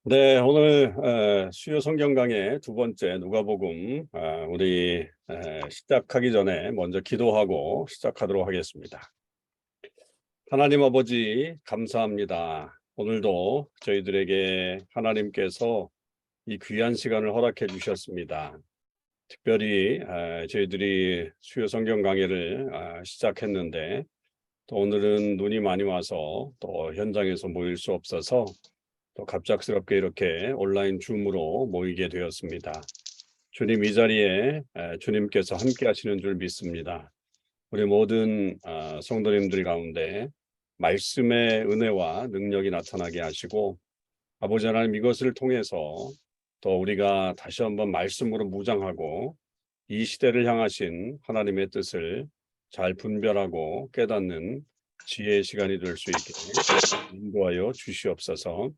네, 오늘 수요 성경 강의 두 번째 누가복음 우리 시작하기 전에 먼저 기도하고 시작하도록 하겠습니다. 하나님 아버지 감사합니다. 오늘도 저희들에게 하나님께서 이 귀한 시간을 허락해 주셨습니다. 특별히 저희들이 수요 성경 강의를 시작했는데 또 오늘은 눈이 많이 와서 또 현장에서 모일 수 없어서 또 갑작스럽게 이렇게 온라인 줌으로 모이게 되었습니다. 주님 이 자리에 주님께서 함께 하시는 줄 믿습니다. 우리 모든 성도님들 가운데 말씀의 은혜와 능력이 나타나게 하시고 아버지 하나님 이것을 통해서 또 우리가 다시 한번 말씀으로 무장하고 이 시대를 향하신 하나님의 뜻을 잘 분별하고 깨닫는 지혜의 시간이 될 수 있게 인도하여 주시옵소서.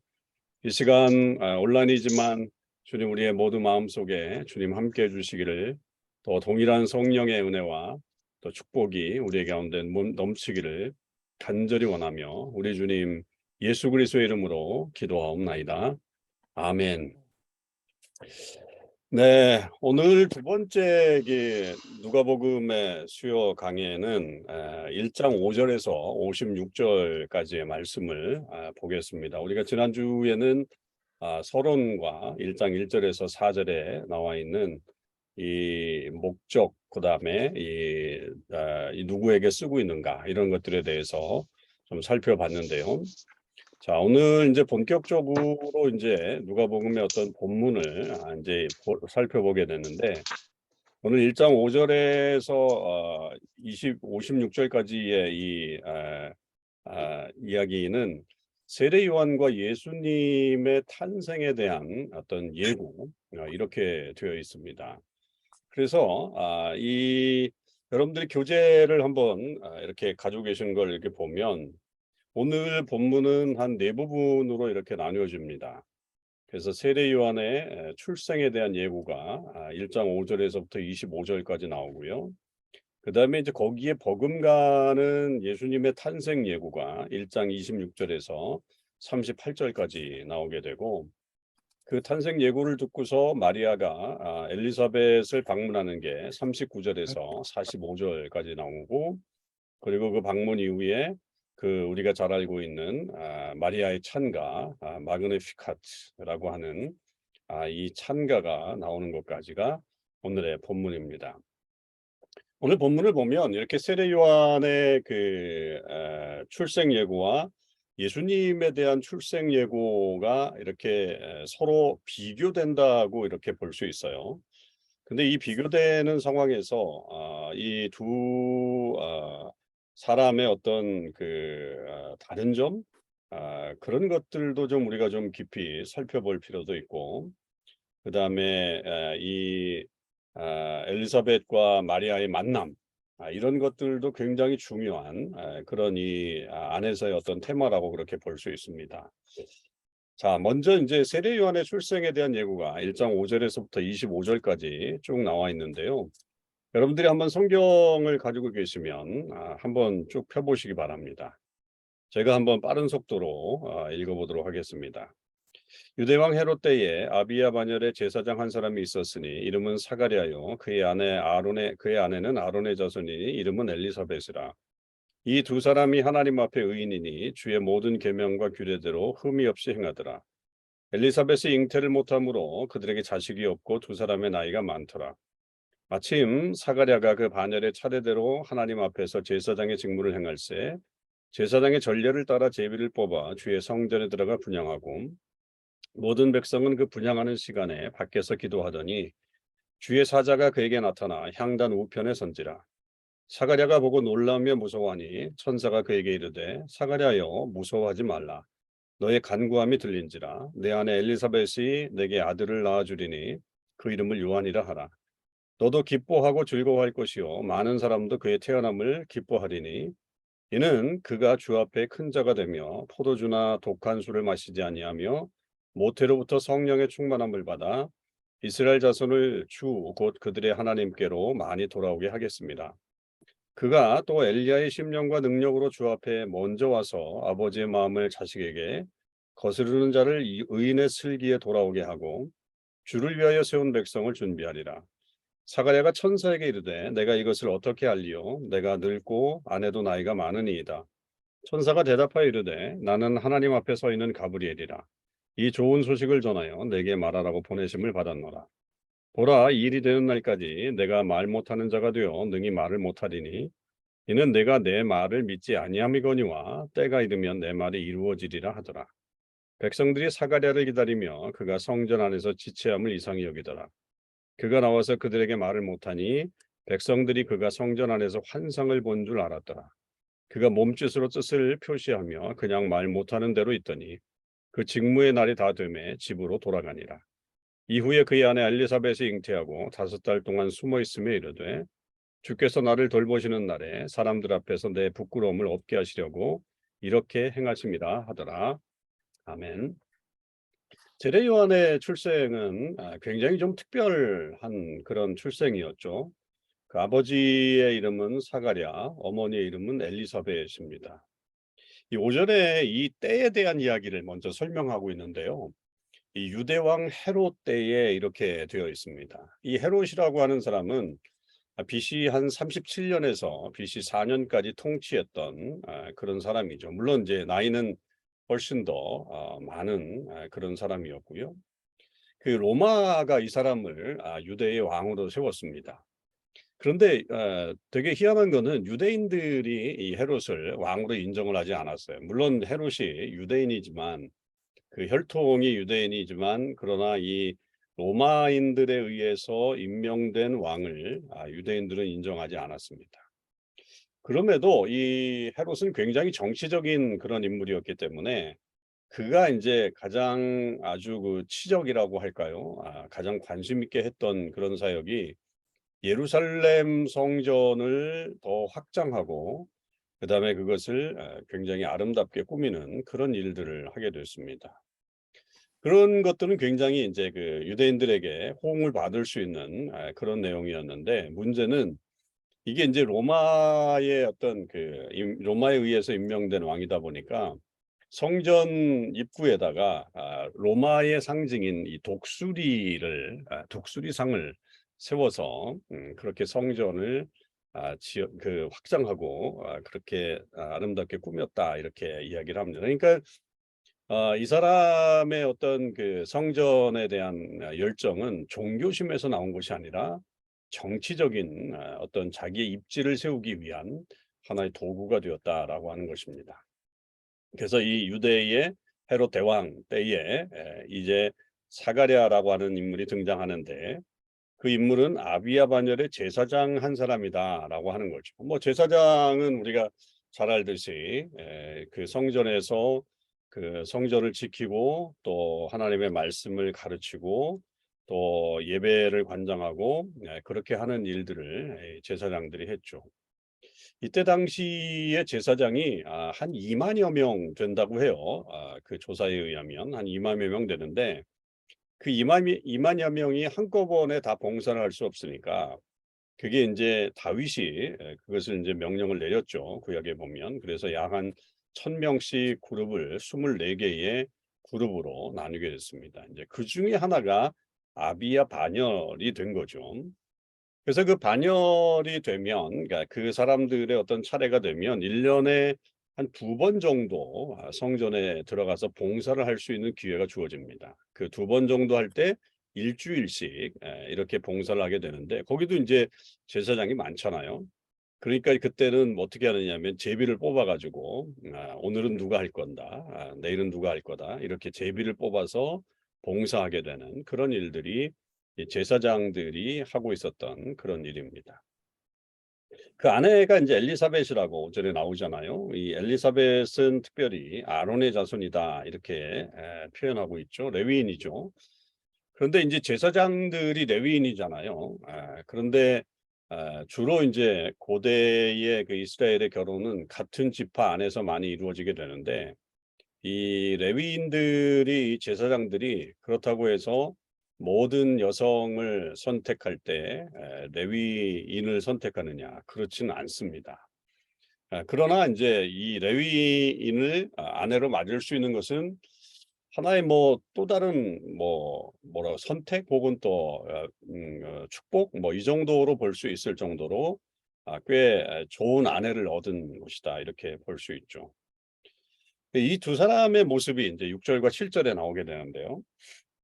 이 시간 온라인이지만 주님 우리의 모두 마음속에 주님 함께해 주시기를 또 동일한 성령의 은혜와 또 축복이 우리의 가운데 넘치기를 간절히 원하며 우리 주님 예수 그리스도의 이름으로 기도하옵나이다. 아멘. 네, 오늘 두 번째 누가복음의 수요 강의에는 1장 5절에서 56절까지의 말씀을 보겠습니다. 우리가 지난주에는 서론과 1장 1절에서 4절에 나와 있는 이 목적, 그다음에 이 누구에게 쓰고 있는가 이런 것들에 대해서 좀 살펴봤는데요. 자, 오늘 이제 본격적으로 이제 누가복음의 어떤 본문을 이제 살펴보게 되는데 오늘 1장 5절에서 56절까지의 이 이야기는 세례 요한과 예수님의 탄생에 대한 어떤 예고 이렇게 되어 있습니다. 그래서 이 여러분들이 교재를 한번 이렇게 가지고 계신 걸 이렇게 보면 오늘 본문은 한 네 부분으로 이렇게 나뉘어집니다. 그래서 세례 요한의 출생에 대한 예고가 1장 5절에서부터 25절까지 나오고요. 그 다음에 이제 거기에 버금가는 예수님의 탄생 예고가 1장 26절에서 38절까지 나오게 되고 그 탄생 예고를 듣고서 마리아가 엘리사벳을 방문하는 게 39절에서 45절까지 나오고 그리고 그 방문 이후에 그 우리가 잘 알고 있는 마리아의 찬가 마그니피카트라고 하는 이 찬가가 나오는 것까지가 오늘의 본문입니다. 오늘 본문을 보면 이렇게 세례 요한의 그 출생 예고와 예수님에 대한 출생 예고가 이렇게 서로 비교된다고 이렇게 볼 수 있어요. 근데 이 비교되는 상황에서 이 두 사람의 어떤 그 다른 점 그런 것들도 좀 우리가 좀 깊이 살펴볼 필요도 있고 그다음에 이 엘리사벳과 마리아의 만남 이런 것들도 굉장히 중요한 그런 이 안에서의 어떤 테마라고 그렇게 볼 수 있습니다. 자, 먼저 이제 세례 요한의 출생에 대한 예고가 1장 5절에서부터 25절까지 쭉 나와 있는데요. 여러분들이 한번 성경을 가지고 계시면 한번 쭉 펴보시기 바랍니다. 제가 한번 빠른 속도로 읽어보도록 하겠습니다. 유대왕 헤롯 때에 아비야 반열에 제사장 한 사람이 있었으니 이름은 사가랴요 그의 아내는 아론의 자손이니 이름은 엘리사벳이라. 이 두 사람이 하나님 앞에 의인이니 주의 모든 계명과 규례대로 흠이 없이 행하더라. 엘리사벳이 잉태를 못하므로 그들에게 자식이 없고 두 사람의 나이가 많더라. 마침 사가랴가 그 반열의 차례대로 하나님 앞에서 제사장의 직무를 행할세 제사장의 전례를 따라 제비를 뽑아 주의 성전에 들어가 분향하고 모든 백성은 그 분향하는 시간에 밖에서 기도하더니 주의 사자가 그에게 나타나 향단 우편에 선지라. 사가랴가 보고 놀라며 무서워하니 천사가 그에게 이르되 사가랴여 무서워하지 말라. 너의 간구함이 들린지라. 내 아내 엘리사벳이 내게 아들을 낳아주리니 그 이름을 요한이라 하라. 너도 기뻐하고 즐거워할 것이요 많은 사람도 그의 태어남을 기뻐하리니 이는 그가 주 앞에 큰 자가 되며 포도주나 독한 술을 마시지 아니하며 모태로부터 성령의 충만함을 받아 이스라엘 자손을 주 곧 그들의 하나님께로 많이 돌아오게 하겠습니다. 그가 또 엘리야의 심령과 능력으로 주 앞에 먼저 와서 아버지의 마음을 자식에게 거스르는 자를 의인의 슬기에 돌아오게 하고 주를 위하여 세운 백성을 준비하리라. 사가랴가 천사에게 이르되 내가 이것을 어떻게 알리요? 내가 늙고 아내도 나이가 많으니이다. 천사가 대답하여 이르되 나는 하나님 앞에 서 있는 가브리엘이라. 이 좋은 소식을 전하여 내게 말하라고 보내심을 받았노라. 보라, 이 일이 되는 날까지 내가 말 못하는 자가 되어 능히 말을 못하리니 이는 내가 내 말을 믿지 아니함이거니와 때가 이르면 내 말이 이루어지리라 하더라. 백성들이 사가랴를 기다리며 그가 성전 안에서 지체함을 이상히 여기더라. 그가 나와서 그들에게 말을 못하니 백성들이 그가 성전 안에서 환상을 본 줄 알았더라. 그가 몸짓으로 뜻을 표시하며 그냥 말 못하는 대로 있더니 그 직무의 날이 다 되매 집으로 돌아가니라. 이후에 그의 아내 엘리사벳이 잉태하고 5달 동안 숨어 있으며 이르되 주께서 나를 돌보시는 날에 사람들 앞에서 내 부끄러움을 없게 하시려고 이렇게 행하심이라 하더라. 아멘. 제레 요한의 출생은 굉장히 좀 특별한 그런 출생이었죠. 그 아버지의 이름은 사가랴, 어머니의 이름은 엘리사벳입니다. 이 오전에 이 때에 대한 이야기를 먼저 설명하고 있는데요. 이 유대왕 헤롯 때에 이렇게 되어 있습니다. 이 헤롯이라고 하는 사람은 BC 한 37년에서 BC 4년까지 통치했던 그런 사람이죠. 물론 이제 나이는 훨씬 더 많은 그런 사람이었고요. 그 로마가 이 사람을 유대의 왕으로 세웠습니다. 그런데 되게 희한한 거는 유대인들이 이 헤롯을 왕으로 인정을 하지 않았어요. 물론 헤롯이 유대인이지만 그 혈통이 유대인이지만 그러나 이 로마인들에 의해서 임명된 왕을 유대인들은 인정하지 않았습니다. 그럼에도 이 헤롯은 굉장히 정치적인 그런 인물이었기 때문에 그가 이제 가장 아주 그 치적이라고 할까요? 가장 관심 있게 했던 그런 사역이 예루살렘 성전을 더 확장하고 그다음에 그것을 굉장히 아름답게 꾸미는 그런 일들을 하게 됐습니다. 그런 것들은 굉장히 이제 그 유대인들에게 호응을 받을 수 있는 그런 내용이었는데 문제는 이게 이제 로마의 어떤 그 로마에 의해서 임명된 왕이다 보니까 성전 입구에다가 로마의 상징인 이 독수리상을 세워서 그렇게 성전을 그 확장하고 그렇게 아름답게 꾸몄다 이렇게 이야기를 합니다. 그러니까 이 사람의 어떤 그 성전에 대한 열정은 종교심에서 나온 것이 아니라 정치적인 어떤 자기의 입지를 세우기 위한 하나의 도구가 되었다라고 하는 것입니다. 그래서 이 유대의 헤롯 대왕 때에 이제 사가랴라고 하는 인물이 등장하는데 그 인물은 아비야 반열의 제사장 한 사람이다라고 하는 거죠. 뭐 제사장은 우리가 잘 알듯이 그 성전에서 그 성전을 지키고 또 하나님의 말씀을 가르치고 또 예배를 관장하고 그렇게 하는 일들을 제사장들이 했죠. 이때 당시에 제사장이 한 2만여 명 된다고 해요. 그 조사에 의하면 한 2만여 명 되는데 그 2만여 명이 한꺼번에 다 봉사를 할 수 없으니까 그게 이제 다윗이 그것을 이제 명령을 내렸죠. 구약에 보면. 그래서 약 한 1,000명씩 그룹을 24개의 그룹으로 나누게 됐습니다. 이제 그중에 하나가 아비야 반열이 된 거죠. 그래서 그 반열이 되면 그러니까 그 사람들의 어떤 차례가 되면 1년에 한 2번 정도 성전에 들어가서 봉사를 할 수 있는 기회가 주어집니다. 그 2번 정도 할 때 일주일씩 이렇게 봉사를 하게 되는데 거기도 이제 제사장이 많잖아요. 그러니까 그때는 어떻게 하느냐면 제비를 뽑아 가지고 오늘은 누가 할 건다. 내일은 누가 할 거다. 이렇게 제비를 뽑아서 봉사하게 되는 그런 일들이 이 제사장들이 하고 있었던 그런 일입니다. 그 아내가 이제 엘리사벳이라고 오전에 나오잖아요. 이 엘리사벳은 특별히 아론의 자손이다 이렇게 표현하고 있죠. 레위인이죠. 그런데 이제 제사장들이 레위인이잖아요. 그런데 주로 이제 고대의 그 이스라엘의 결혼은 같은 지파 안에서 많이 이루어지게 되는데 이 레위인들이 제사장들이 그렇다고 해서 모든 여성을 선택할 때 레위인을 선택하느냐 그렇지는 않습니다. 그러나 이제 이 레위인을 아내로 맞을 수 있는 것은 하나의 뭐 또 다른 뭐라 선택 혹은 또 축복 뭐 이 정도로 볼 수 있을 정도로 꽤 좋은 아내를 얻은 것이다 이렇게 볼 수 있죠. 이 두 사람의 모습이 이제 6 절과 7 절에 나오게 되는데요.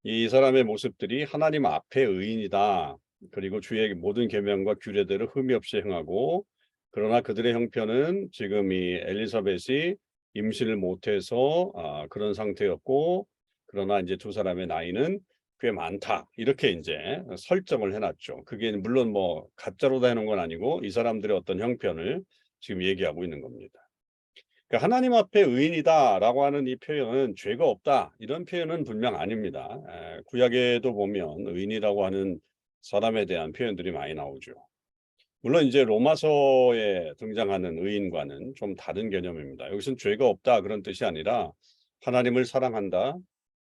이 사람의 모습들이 하나님 앞에 의인이다. 그리고 주의 모든 계명과 규례대로 흠이 없이 행하고 그러나 그들의 형편은 지금 이 엘리사벳이 임신을 못해서 그런 상태였고 그러나 이제 두 사람의 나이는 꽤 많다. 이렇게 이제 설정을 해놨죠. 그게 물론 뭐 가짜로 다 해놓은 건 아니고 이 사람들의 어떤 형편을 지금 얘기하고 있는 겁니다. 그러니까 하나님 앞에 의인이다라고 하는 이 표현은 죄가 없다 이런 표현은 분명 아닙니다. 구약에도 보면 의인이라고 하는 사람에 대한 표현들이 많이 나오죠. 물론 이제 로마서에 등장하는 의인과는 좀 다른 개념입니다. 여기서는 죄가 없다 그런 뜻이 아니라 하나님을 사랑한다.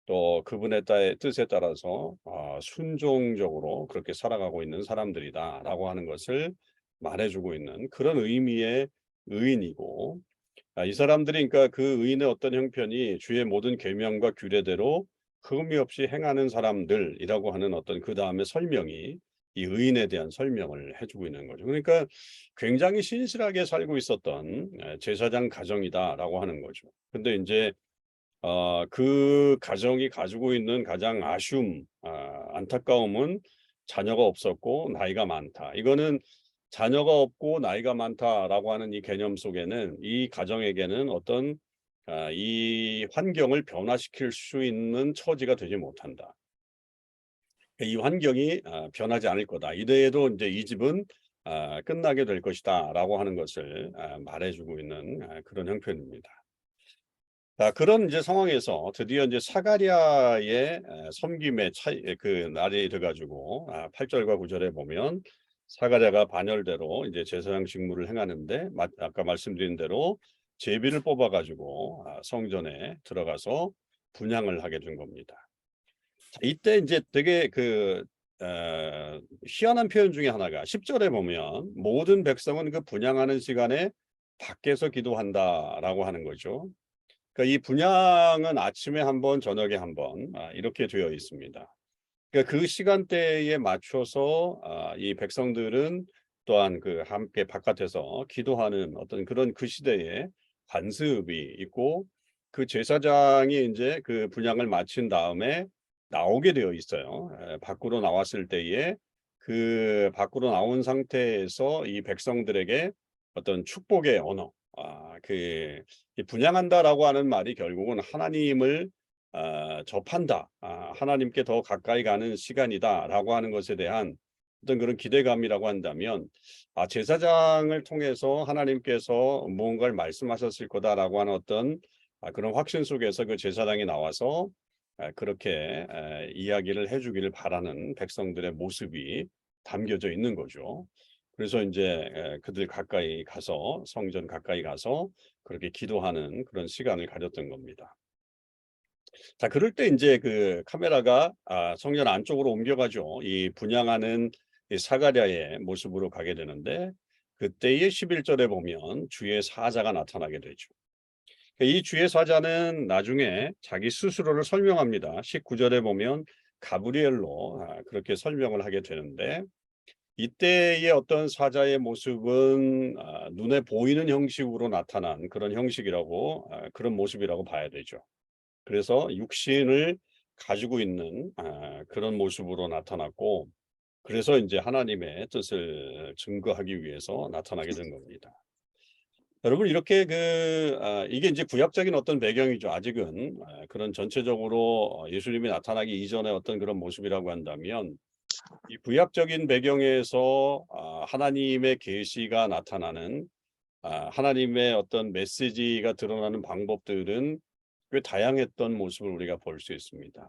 또 그분의 뜻에 따라서 순종적으로 그렇게 살아가고 있는 사람들이다라고 하는 것을 말해주고 있는 그런 의미의 의인이고 이 사람들이 그러니까 그 의인의 어떤 형편이 주의 모든 계명과 규례대로 흠이 없이 행하는 사람들이라고 하는 어떤 그다음에 설명이 이 의인에 대한 설명을 해주고 있는 거죠. 그러니까 굉장히 신실하게 살고 있었던 제사장 가정이다라고 하는 거죠. 근데 이제 그 가정이 가지고 있는 가장 아쉬움, 안타까움은 자녀가 없었고 나이가 많다. 이거는 자녀가 없고 나이가 많다라고 하는 이 개념 속에는 이 가정에게는 어떤 이 환경을 변화시킬 수 있는 처지가 되지 못한다. 이 환경이 변하지 않을 거다. 이래도 이제 이 집은 끝나게 될 것이다라고 하는 것을 말해주고 있는 그런 형편입니다. 그런 이제 상황에서 드디어 이제 사가랴의 섬김의 차이 그 날이 돼 가지고 8 절과 9 절에 보면 사가랴가 반열대로 이제 제사장 직무를 행하는데 아까 말씀드린 대로 제비를 뽑아 가지고 성전에 들어가서 분향을 하게 된 겁니다. 자, 이때 이제 되게 희한한 표현 중에 하나가 10 절에 보면 모든 백성은 그 분향하는 시간에 밖에서 기도한다라고 하는 거죠. 그러니까 이 분향은 아침에 한 번, 저녁에 한 번, 이렇게 되어 있습니다. 그러니까 그 시간대에 맞춰서 이 백성들은 또한 그 함께 바깥에서 기도하는 어떤 그런 그 시대에 관습이 있고 그 제사장이 이제 그 분향을 마친 다음에 나오게 되어 있어요. 밖으로 나왔을 때에 그 밖으로 나온 상태에서 이 백성들에게 어떤 축복의 언어, 이 분향한다라고 하는 말이 결국은 하나님을 접한다. 하나님께 더 가까이 가는 시간이다라고 하는 것에 대한 어떤 그런 기대감이라고 한다면 제사장을 통해서 하나님께서 무언가를 말씀하셨을 거다라고 하는 어떤 그런 확신 속에서 그 제사장이 나와서 그렇게 이야기를 해주기를 바라는 백성들의 모습이 담겨져 있는 거죠. 그래서 이제 그들 가까이 가서 성전 가까이 가서 그렇게 기도하는 그런 시간을 가졌던 겁니다. 자, 그럴 때 이제 그 카메라가 성전 안쪽으로 옮겨가죠. 이 분향하는 이 사가랴의 모습으로 가게 되는데 그때의 11절에 보면 주의 사자가 나타나게 되죠. 이 주의 사자는 나중에 자기 스스로를 설명합니다. 19절에 보면 가브리엘로 그렇게 설명을 하게 되는데 이때의 어떤 사자의 모습은 눈에 보이는 형식으로 나타난 그런 형식이라고 그런 모습이라고 봐야 되죠. 그래서 육신을 가지고 있는 그런 모습으로 나타났고 그래서 이제 하나님의 뜻을 증거하기 위해서 나타나게 된 겁니다. 여러분 이렇게 이게 이제 구약적인 어떤 배경이죠. 아직은 그런 전체적으로 예수님이 나타나기 이전의 어떤 그런 모습이라고 한다면 이 구약적인 배경에서 하나님의 계시가 나타나는 하나님의 어떤 메시지가 드러나는 방법들은 꽤 다양했던 모습을 우리가 볼 수 있습니다.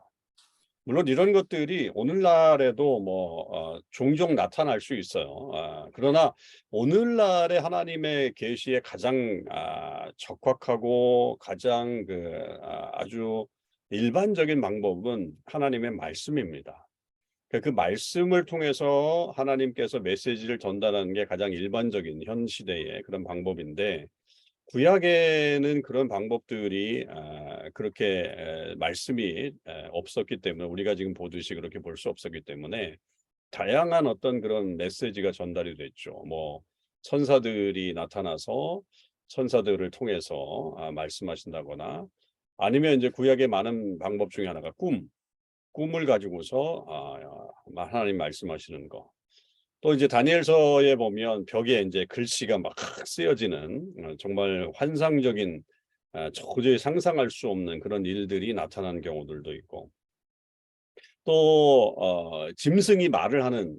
물론 이런 것들이 오늘날에도 종종 나타날 수 있어요. 그러나 오늘날의 하나님의 계시의 가장 적확하고 가장 아주 일반적인 방법은 하나님의 말씀입니다. 그 말씀을 통해서 하나님께서 메시지를 전달하는 게 가장 일반적인 현 시대의 그런 방법인데 구약에는 그런 방법들이 그렇게 말씀이 없었기 때문에 우리가 지금 보듯이 그렇게 볼 수 없었기 때문에 다양한 어떤 그런 메시지가 전달이 됐죠. 뭐 천사들이 나타나서 천사들을 통해서 말씀하신다거나 아니면 이제 구약의 많은 방법 중에 하나가 꿈을 가지고서 하나님 말씀하시는 거. 또 이제 다니엘서에 보면 벽에 이제 글씨가 막 쓰여지는 정말 환상적인 도저히 상상할 수 없는 그런 일들이 나타나는 경우들도 있고 또 짐승이 말을 하는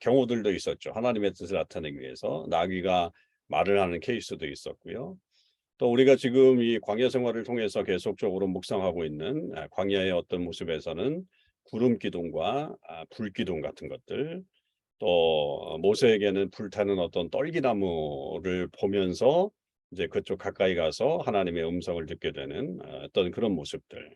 경우들도 있었죠. 하나님의 뜻을 나타내기 위해서 나귀가 말을 하는 케이스도 있었고요. 또 우리가 지금 이 광야 생활을 통해서 계속적으로 묵상하고 있는 광야의 어떤 모습에서는 구름 기둥과 불 기둥 같은 것들 또 모세에게는 불타는 어떤 떨기나무를 보면서 이제 그쪽 가까이 가서 하나님의 음성을 듣게 되는 어떤 그런 모습들.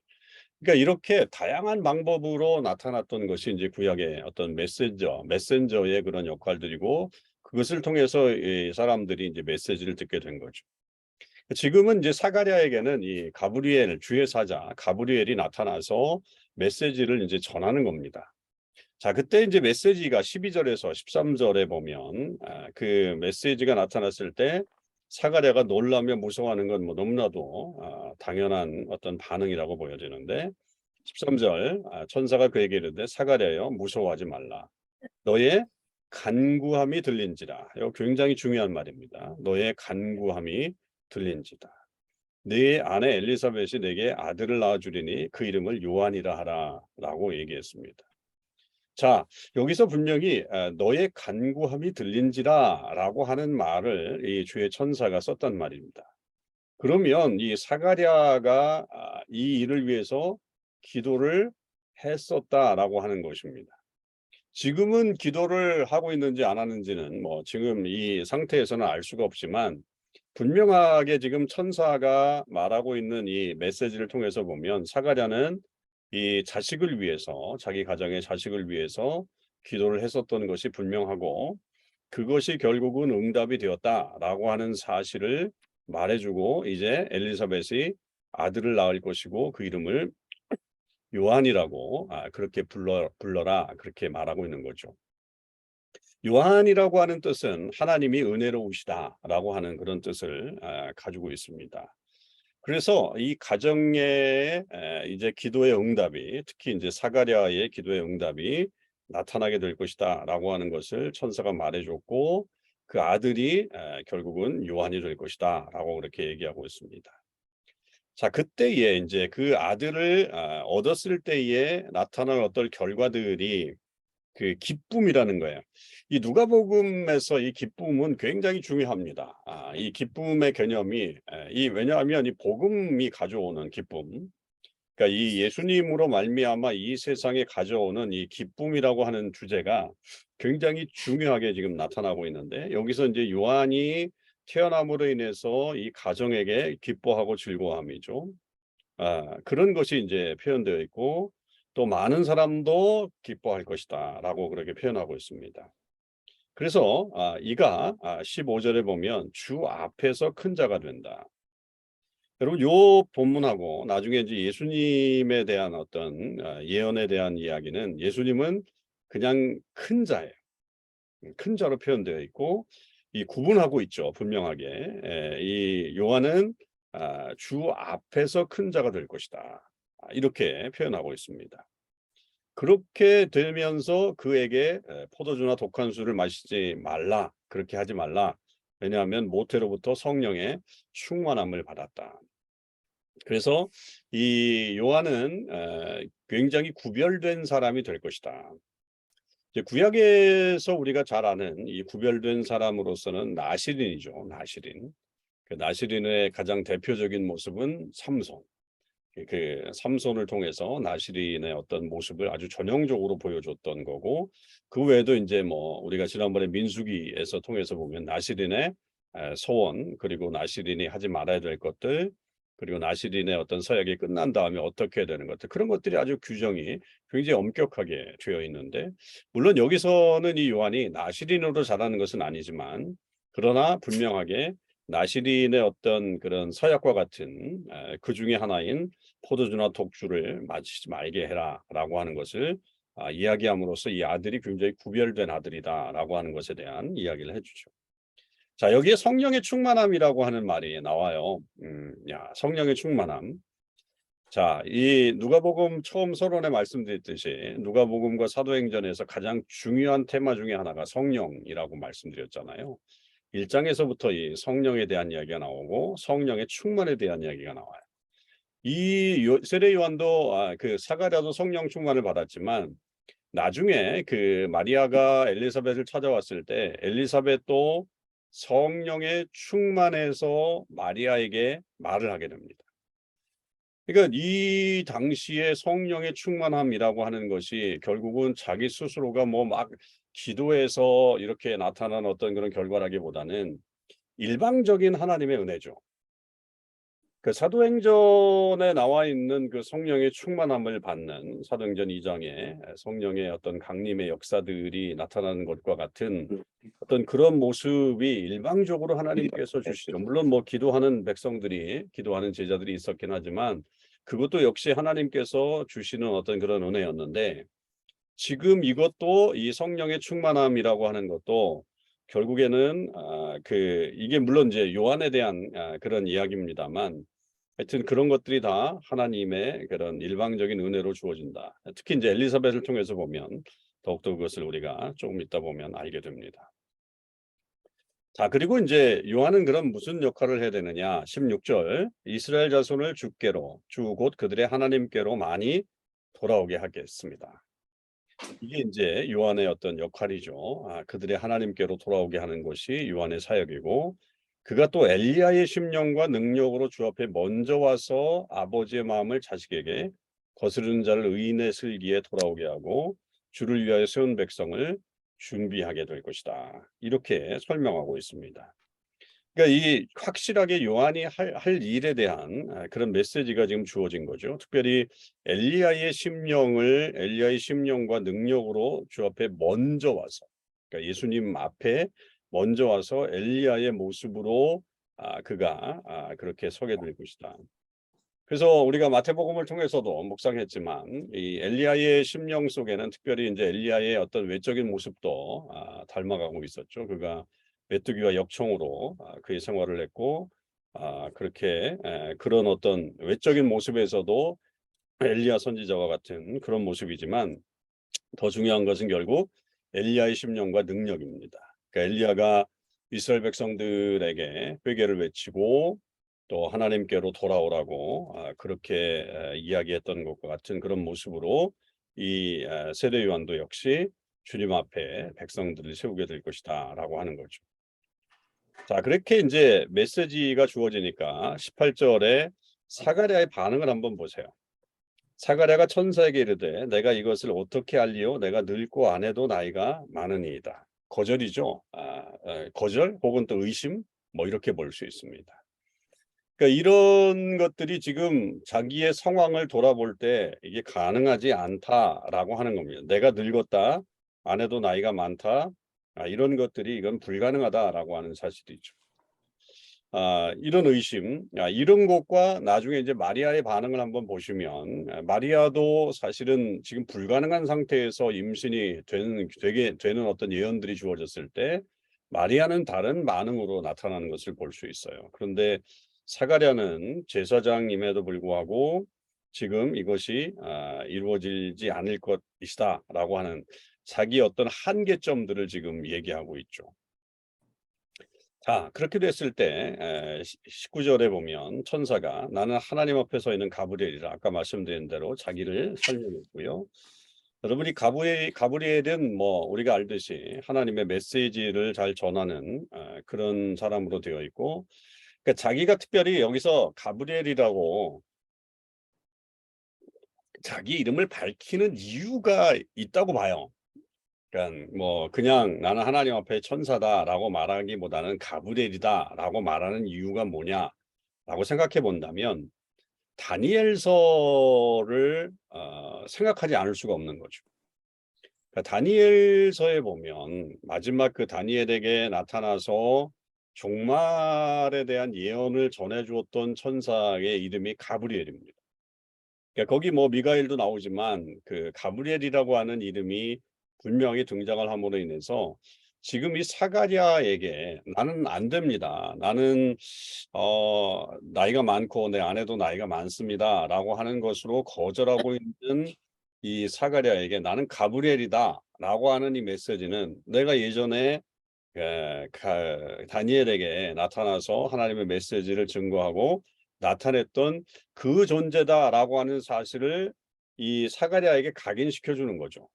그러니까 이렇게 다양한 방법으로 나타났던 것이 이제 구약의 어떤 메신저의 그런 역할들이고 그것을 통해서 이 사람들이 이제 메시지를 듣게 된 거죠. 지금은 이제 사가랴에게는 이 가브리엘 주의 사자 가브리엘이 나타나서 메시지를 이제 전하는 겁니다. 자, 그때 이제 메시지가 12절에서 13절에 보면 그 메시지가 나타났을 때 사가랴가 놀라며 무서워하는 건 뭐 너무나도 당연한 어떤 반응이라고 보여지는데 13절 천사가 그에게 이르되 사가랴여 무서워하지 말라. 너의 간구함이 들린지라. 이거 굉장히 중요한 말입니다. 너의 간구함이 들린지다. 네 아내 엘리사벳이 내게 아들을 낳아주리니 그 이름을 요한이라 하라 라고 얘기했습니다. 자, 여기서 분명히 너의 간구함이 들린지라 라고 하는 말을 이 주의 천사가 썼단 말입니다. 그러면 이 사가랴가 이 일을 위해서 기도를 했었다라고 하는 것입니다. 지금은 기도를 하고 있는지 안 하는지는 뭐 지금 이 상태에서는 알 수가 없지만 분명하게 지금 천사가 말하고 있는 이 메시지를 통해서 보면 사가랴는 이 자식을 위해서 자기 가정의 자식을 위해서 기도를 했었던 것이 분명하고 그것이 결국은 응답이 되었다라고 하는 사실을 말해주고 이제 엘리사벳이 아들을 낳을 것이고 그 이름을 요한이라고 그렇게 불러라 그렇게 말하고 있는 거죠. 요한이라고 하는 뜻은 하나님이 은혜로우시다라고 하는 그런 뜻을 가지고 있습니다. 그래서 이 가정의 이제 기도의 응답이 특히 이제 사가랴의 기도의 응답이 나타나게 될 것이다라고 하는 것을 천사가 말해줬고 그 아들이 결국은 요한이 될 것이다라고 그렇게 얘기하고 있습니다. 자, 그때에 이제 그 아들을 얻었을 때에 나타날 어떤 결과들이 그 기쁨이라는 거예요. 이 누가복음에서 이 기쁨은 굉장히 중요합니다. 이 기쁨의 개념이 왜냐하면 이 복음이 가져오는 기쁨, 그러니까 이 예수님으로 말미암아 이 세상에 가져오는 이 기쁨이라고 하는 주제가 굉장히 중요하게 지금 나타나고 있는데 여기서 이제 요한이 태어남으로 인해서 이 가정에게 기뻐하고 즐거워함이죠. 그런 것이 이제 표현되어 있고 또 많은 사람도 기뻐할 것이다라고 그렇게 표현하고 있습니다. 그래서 이가 15절에 보면 주 앞에서 큰 자가 된다. 여러분 요 본문하고 나중에 이제 예수님에 대한 어떤 예언에 대한 이야기는 예수님은 그냥 큰 자예요. 큰 자로 표현되어 있고 이 구분하고 있죠. 분명하게. 이 요한은 주 앞에서 큰 자가 될 것이다. 이렇게 표현하고 있습니다. 그렇게 되면서 그에게 포도주나 독한 술을 마시지 말라. 그렇게 하지 말라. 왜냐하면 모태로부터 성령의 충만함을 받았다. 그래서 이 요한은 굉장히 구별된 사람이 될 것이다. 이제 구약에서 우리가 잘 아는 이 구별된 사람으로서는 나시린이죠. 나시린. 그 나시린의 가장 대표적인 모습은 삼손. 그 삼손을 통해서 나시린의 어떤 모습을 아주 전형적으로 보여줬던 거고 그 외에도 이제 뭐 우리가 지난번에 민수기에서 통해서 보면 나시린의 소원 그리고 나시린이 하지 말아야 될 것들 그리고 나시린의 어떤 서약이 끝난 다음에 어떻게 해야 되는 것들 그런 것들이 아주 규정이 굉장히 엄격하게 되어 있는데 물론 여기서는 이 요한이 나시린으로 자라는 것은 아니지만 그러나 분명하게 나시린의 어떤 그런 서약과 같은 그 중에 하나인 포도주나 독주를 마시지 말게 해라라고 하는 것을 이야기함으로써 이 아들이 굉장히 구별된 아들이다라고 하는 것에 대한 이야기를 해주죠. 자, 여기에 성령의 충만함이라고 하는 말이 나와요. 성령의 충만함. 자, 이 누가복음 처음 서론에 말씀드렸듯이 누가복음과 사도행전에서 가장 중요한 테마 중에 하나가 성령이라고 말씀드렸잖아요. 1장에서부터 이 성령에 대한 이야기가 나오고 성령의 충만에 대한 이야기가 나와요. 세례 요한도 그 사가랴도 성령 충만을 받았지만 나중에 그 마리아가 엘리사벳을 찾아왔을 때 엘리사벳도 성령의 충만해서 마리아에게 말을 하게 됩니다. 그러니까 이 당시에 성령의 충만함이라고 하는 것이 결국은 자기 스스로가 뭐 막 기도해서 이렇게 나타난 어떤 그런 결과라기보다는 일방적인 하나님의 은혜죠. 그 사도행전에 나와 있는 그 성령의 충만함을 받는 사도행전 2장에 성령의 어떤 강림의 역사들이 나타나는 것과 같은 어떤 그런 모습이 일방적으로 하나님께서 주시죠. 물론 뭐 기도하는 백성들이, 기도하는 제자들이 있었긴 하지만 그것도 역시 하나님께서 주시는 어떤 그런 은혜였는데, 지금 이것도 이 성령의 충만함이라고 하는 것도 결국에는 이게 물론 이제 요한에 대한 그런 이야기입니다만, 하여튼 그런 것들이 다 하나님의 그런 일방적인 은혜로 주어진다. 특히 이제 엘리사벳을 통해서 보면 더욱더 그것을 우리가 조금 있다 보면 알게 됩니다. 자, 그리고 이제 요한은 그럼 무슨 역할을 해야 되느냐? 16절, 이스라엘 자손을 주께로, 주 곧 그들의 하나님께로 많이 돌아오게 하겠습니다. 이게 이제 요한의 어떤 역할이죠. 그들의 하나님께로 돌아오게 하는 것이 요한의 사역이고, 그가 또 엘리야의 심령과 능력으로 주 앞에 먼저 와서 아버지의 마음을 자식에게, 거스르는 자를 의인의 슬기에 돌아오게 하고 주를 위하여 세운 백성을 준비하게 될 것이다. 이렇게 설명하고 있습니다. 그러니까 이 확실하게 요한이 할 일에 대한 그런 메시지가 지금 주어진 거죠. 특별히 엘리야의 심령과 능력으로 주 앞에 먼저 와서, 그러니까 예수님 앞에 먼저 와서 엘리야의 모습으로 그가 그렇게 서게 될 것이다. 그래서 우리가 마태복음을 통해서도 묵상했지만 이 엘리야의 심령 속에는 특별히 이제 엘리야의 어떤 외적인 모습도 닮아가고 있었죠. 그가 메뚜기와 역청으로 그의 생활을 했고 그렇게 그런 어떤 외적인 모습에서도 엘리야 선지자와 같은 그런 모습이지만 더 중요한 것은 결국 엘리야의 심령과 능력입니다. 그러니까 엘리야가 이스라엘 백성들에게 회개를 외치고 또 하나님께로 돌아오라고 그렇게 이야기했던 것과 같은 그런 모습으로 이 세례 요한도 역시 주님 앞에 백성들을 세우게 될 것이다라고 하는 거죠. 자, 그렇게 이제 메시지가 주어지니까 18절에 사가랴의 반응을 한번 보세요. 사가랴가 천사에게 이르되 내가 이것을 어떻게 알리요? 내가 늙고 아내도 나이가 많으니이다. 거절이죠. 거절 혹은 또 의심 뭐 이렇게 볼 수 있습니다. 그러니까 이런 것들이 지금 자기의 상황을 돌아볼 때 이게 가능하지 않다라고 하는 겁니다. 내가 늙었다, 아내도 나이가 많다, 이런 것들이 이건 불가능하다라고 하는 사실이죠. 이런 의심, 이런 것과 나중에 이제 마리아의 반응을 한번 보시면 마리아도 사실은 지금 불가능한 상태에서 임신이 되는 어떤 예언들이 주어졌을 때 마리아는 다른 반응으로 나타나는 것을 볼 수 있어요. 그런데 사가랴는 제사장임에도 불구하고 지금 이것이 이루어지지 않을 것이다라고 하는 자기 어떤 한계점들을 지금 얘기하고 있죠. 자, 그렇게 됐을 때 19절에 보면 천사가 나는 하나님 앞에 서 있는 가브리엘이라 아까 말씀드린 대로 자기를 설명했고요. 여러분이 가브리엘은 뭐 우리가 알듯이 하나님의 메시지를 잘 전하는 그런 사람으로 되어 있고, 그러니까 자기가 특별히 여기서 가브리엘이라고 자기 이름을 밝히는 이유가 있다고 봐요. 그러니까 뭐 그냥 나는 하나님 앞에 천사다라고 말하기보다는 가브리엘이다라고 말하는 이유가 뭐냐라고 생각해 본다면 다니엘서를 생각하지 않을 수가 없는 거죠. 그러니까 다니엘서에 보면 마지막 그 다니엘에게 나타나서 종말에 대한 예언을 전해 주었던 천사의 이름이 가브리엘입니다. 그러니까 거기 뭐 미가엘도 나오지만 그 가브리엘이라고 하는 이름이 분명히 등장을 함으로 인해서 지금 이 사가랴에게 "나는 안 됩니다. 나는 나이가 많고 내 아내도 나이가 많습니다."라고 하는 것으로 거절하고 있는 이 사가랴에게 "나는 가브리엘이다."라고 하는 이 메시지는 내가 예전에 다니엘에게 나타나서 하나님의 메시지를 증거하고 나타냈던 그 존재다라고 하는 사실을 이 사가랴에게 각인시켜 주는 거죠.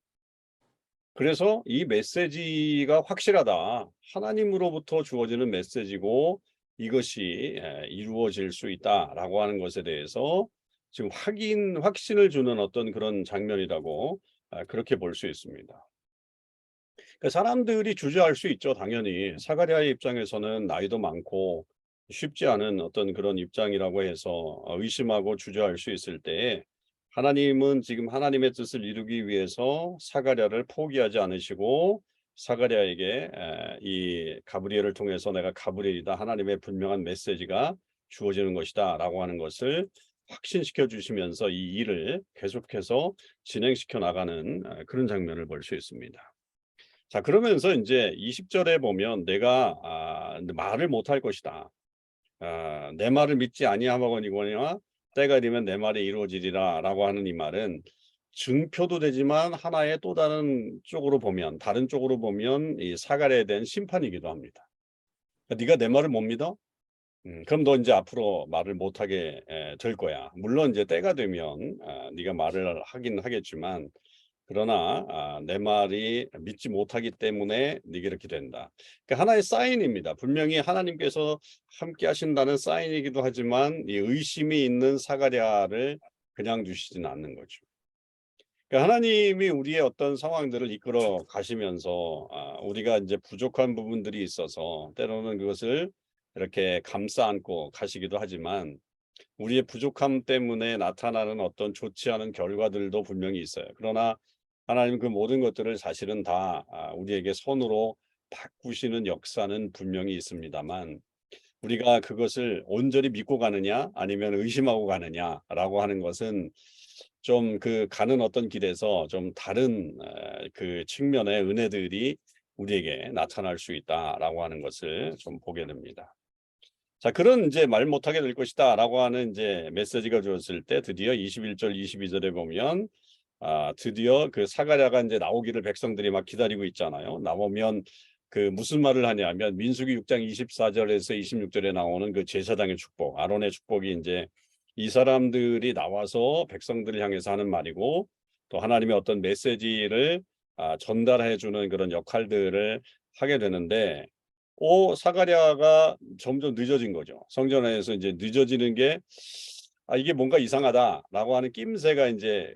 그래서 이 메시지가 확실하다. 하나님으로부터 주어지는 메시지고 이것이 이루어질 수 있다라고 하는 것에 대해서 지금 확신을 주는 어떤 그런 장면이라고 그렇게 볼 수 있습니다. 사람들이 주저할 수 있죠, 당연히. 사가랴의 입장에서는 나이도 많고 쉽지 않은 어떤 그런 입장이라고 해서 의심하고 주저할 수 있을 때에 하나님은 지금 하나님의 뜻을 이루기 위해서 사가랴를 포기하지 않으시고 사가랴에게 이 가브리엘을 통해서 "내가 가브리엘이다. 하나님의 분명한 메시지가 주어지는 것이다."라고 하는 것을 확신시켜 주시면서 이 일을 계속해서 진행시켜 나가는 그런 장면을 볼 수 있습니다. 자, 그러면서 이제20 절에 보면 "내가 말을 못할 것이다. 내 말을 믿지 아니하거니와 때가 되면 내 말이 이루어지리라."라고 하는 이 말은 증표도 되지만 하나의 또 다른 쪽으로 보면 이 사갈에 대한 심판이기도 합니다. "네가 내 말을 못 믿어? 그럼 너 이제 앞으로 말을 못하게 될 거야. 물론 이제 때가 되면 네가 말을 하긴 하겠지만 그러나 내 말이 믿지 못하기 때문에 네가 이렇게 된다." 그러니까 하나의 사인입니다. 분명히 하나님께서 함께 하신다는 사인이기도 하지만 이 의심이 있는 사가랴를 그냥 두시지는 않는 거죠. 그러니까 하나님이 우리의 어떤 상황들을 이끌어 가시면서 우리가 이제 부족한 부분들이 있어서 때로는 그것을 이렇게 감싸 안고 가시기도 하지만 우리의 부족함 때문에 나타나는 어떤 좋지 않은 결과들도 분명히 있어요. 그러나 하나님은 그 모든 것들을 사실은 다 우리에게 선으로 바꾸시는 역사는 분명히 있습니다만 우리가 그것을 온전히 믿고 가느냐 아니면 의심하고 가느냐라고 하는 것은 좀 그 가는 어떤 길에서 좀 다른 그 측면의 은혜들이 우리에게 나타날 수 있다라고 하는 것을 좀 보게 됩니다. 자, 그런 이제 "말 못하게 될 것이다."라고 하는 이제 메시지가 주었을 때 드디어 21절 22 절에 보면 드디어 그 사가랴가 이제 나오기를 백성들이 막 기다리고 있잖아요. 나오면 그 무슨 말을 하냐면 민수기 6장 24 절에서 26 절에 나오는 그 제사장의 축복, 아론의 축복이 이제 이 사람들이 나와서 백성들을 향해서 하는 말이고 또 하나님의 어떤 메시지를 전달해 주는 그런 역할들을 하게 되는데 사가랴가 점점 늦어진 거죠. 성전 안에서 이제 늦어지는 게 '이게 뭔가 이상하다.'라고 하는 낌새가 인제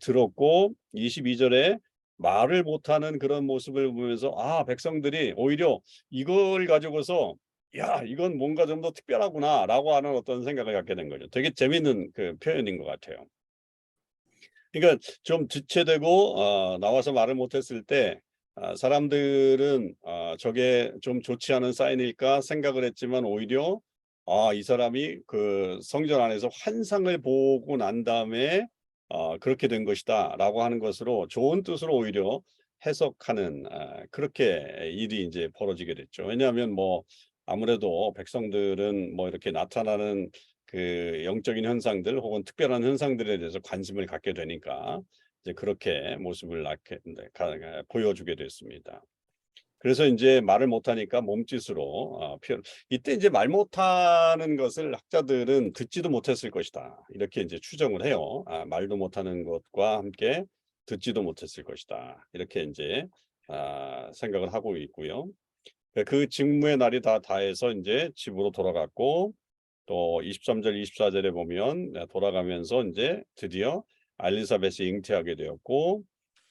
들었고 22 절에 말을 못하는 그런 모습을 보면서 백성들이 오히려 이걸 가지고서 '야, 이건 뭔가 좀 더 특별하구나.'라고 하는 어떤 생각을 갖게 된 거죠. 되게 재미있는 그 표현인 것 같아요. 그러니까 좀 지체되고 나와서 말을 못했을 때 사람들은 '저게 좀 좋지 않은 사인일까?' 생각을 했지만 오히려 '이 사람이 그 성전 안에서 환상을 보고 난 다음에 그렇게 된 것이다.'라고 하는 것으로 좋은 뜻으로 오히려 해석하는 그렇게 일이 이제 벌어지게 됐죠. 왜냐하면 뭐 아무래도 백성들은 뭐 이렇게 나타나는 그 영적인 현상들 혹은 특별한 현상들에 대해서 관심을 갖게 되니까 이제 그렇게 모습을 낳게 네 보여주게 됐습니다. 그래서 인제 말을 못하니까 몸짓으로 표현 이때 이제 '말 못하는 것을 학자들은 듣지도 못했을 것이다.' 이렇게 인제 추정을 해요. '말도 못하는 것과 함께 듣지도 못했을 것이다.' 이렇게 인제 생각을 하고 있고요. 그 직무의 날이 다 다해서 인제 집으로 돌아갔고 또 23절 24 절에 보면 돌아가면서 이제 드디어 엘리사벳이 잉태하게 되었고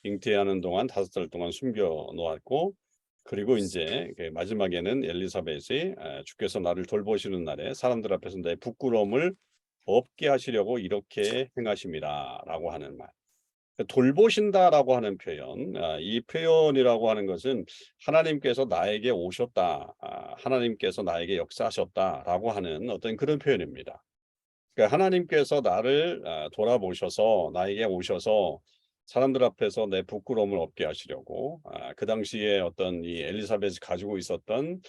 잉태하는 동안 5달 동안 숨겨 놓았고 그리고 이제 마지막에는 엘리사벳이 "주께서 나를 돌보시는 날에 사람들 앞에서 내 부끄러움을 없게 하시려고 이렇게 행하심이라."라고 하는 말. 돌보신다라고 하는 표현, 이 표현이라고 하는 것은 하나님께서 나에게 오셨다, 하나님께서 나에게 역사하셨다라고 하는 어떤 그런 표현입니다. 그러니까 하나님께서 나를 돌아보셔서 나에게 오셔서 사람들 앞에서 내 부끄러움을 없게 하시려고, 그 당시에 어떤 이 엘리사벳이 가지고 있었던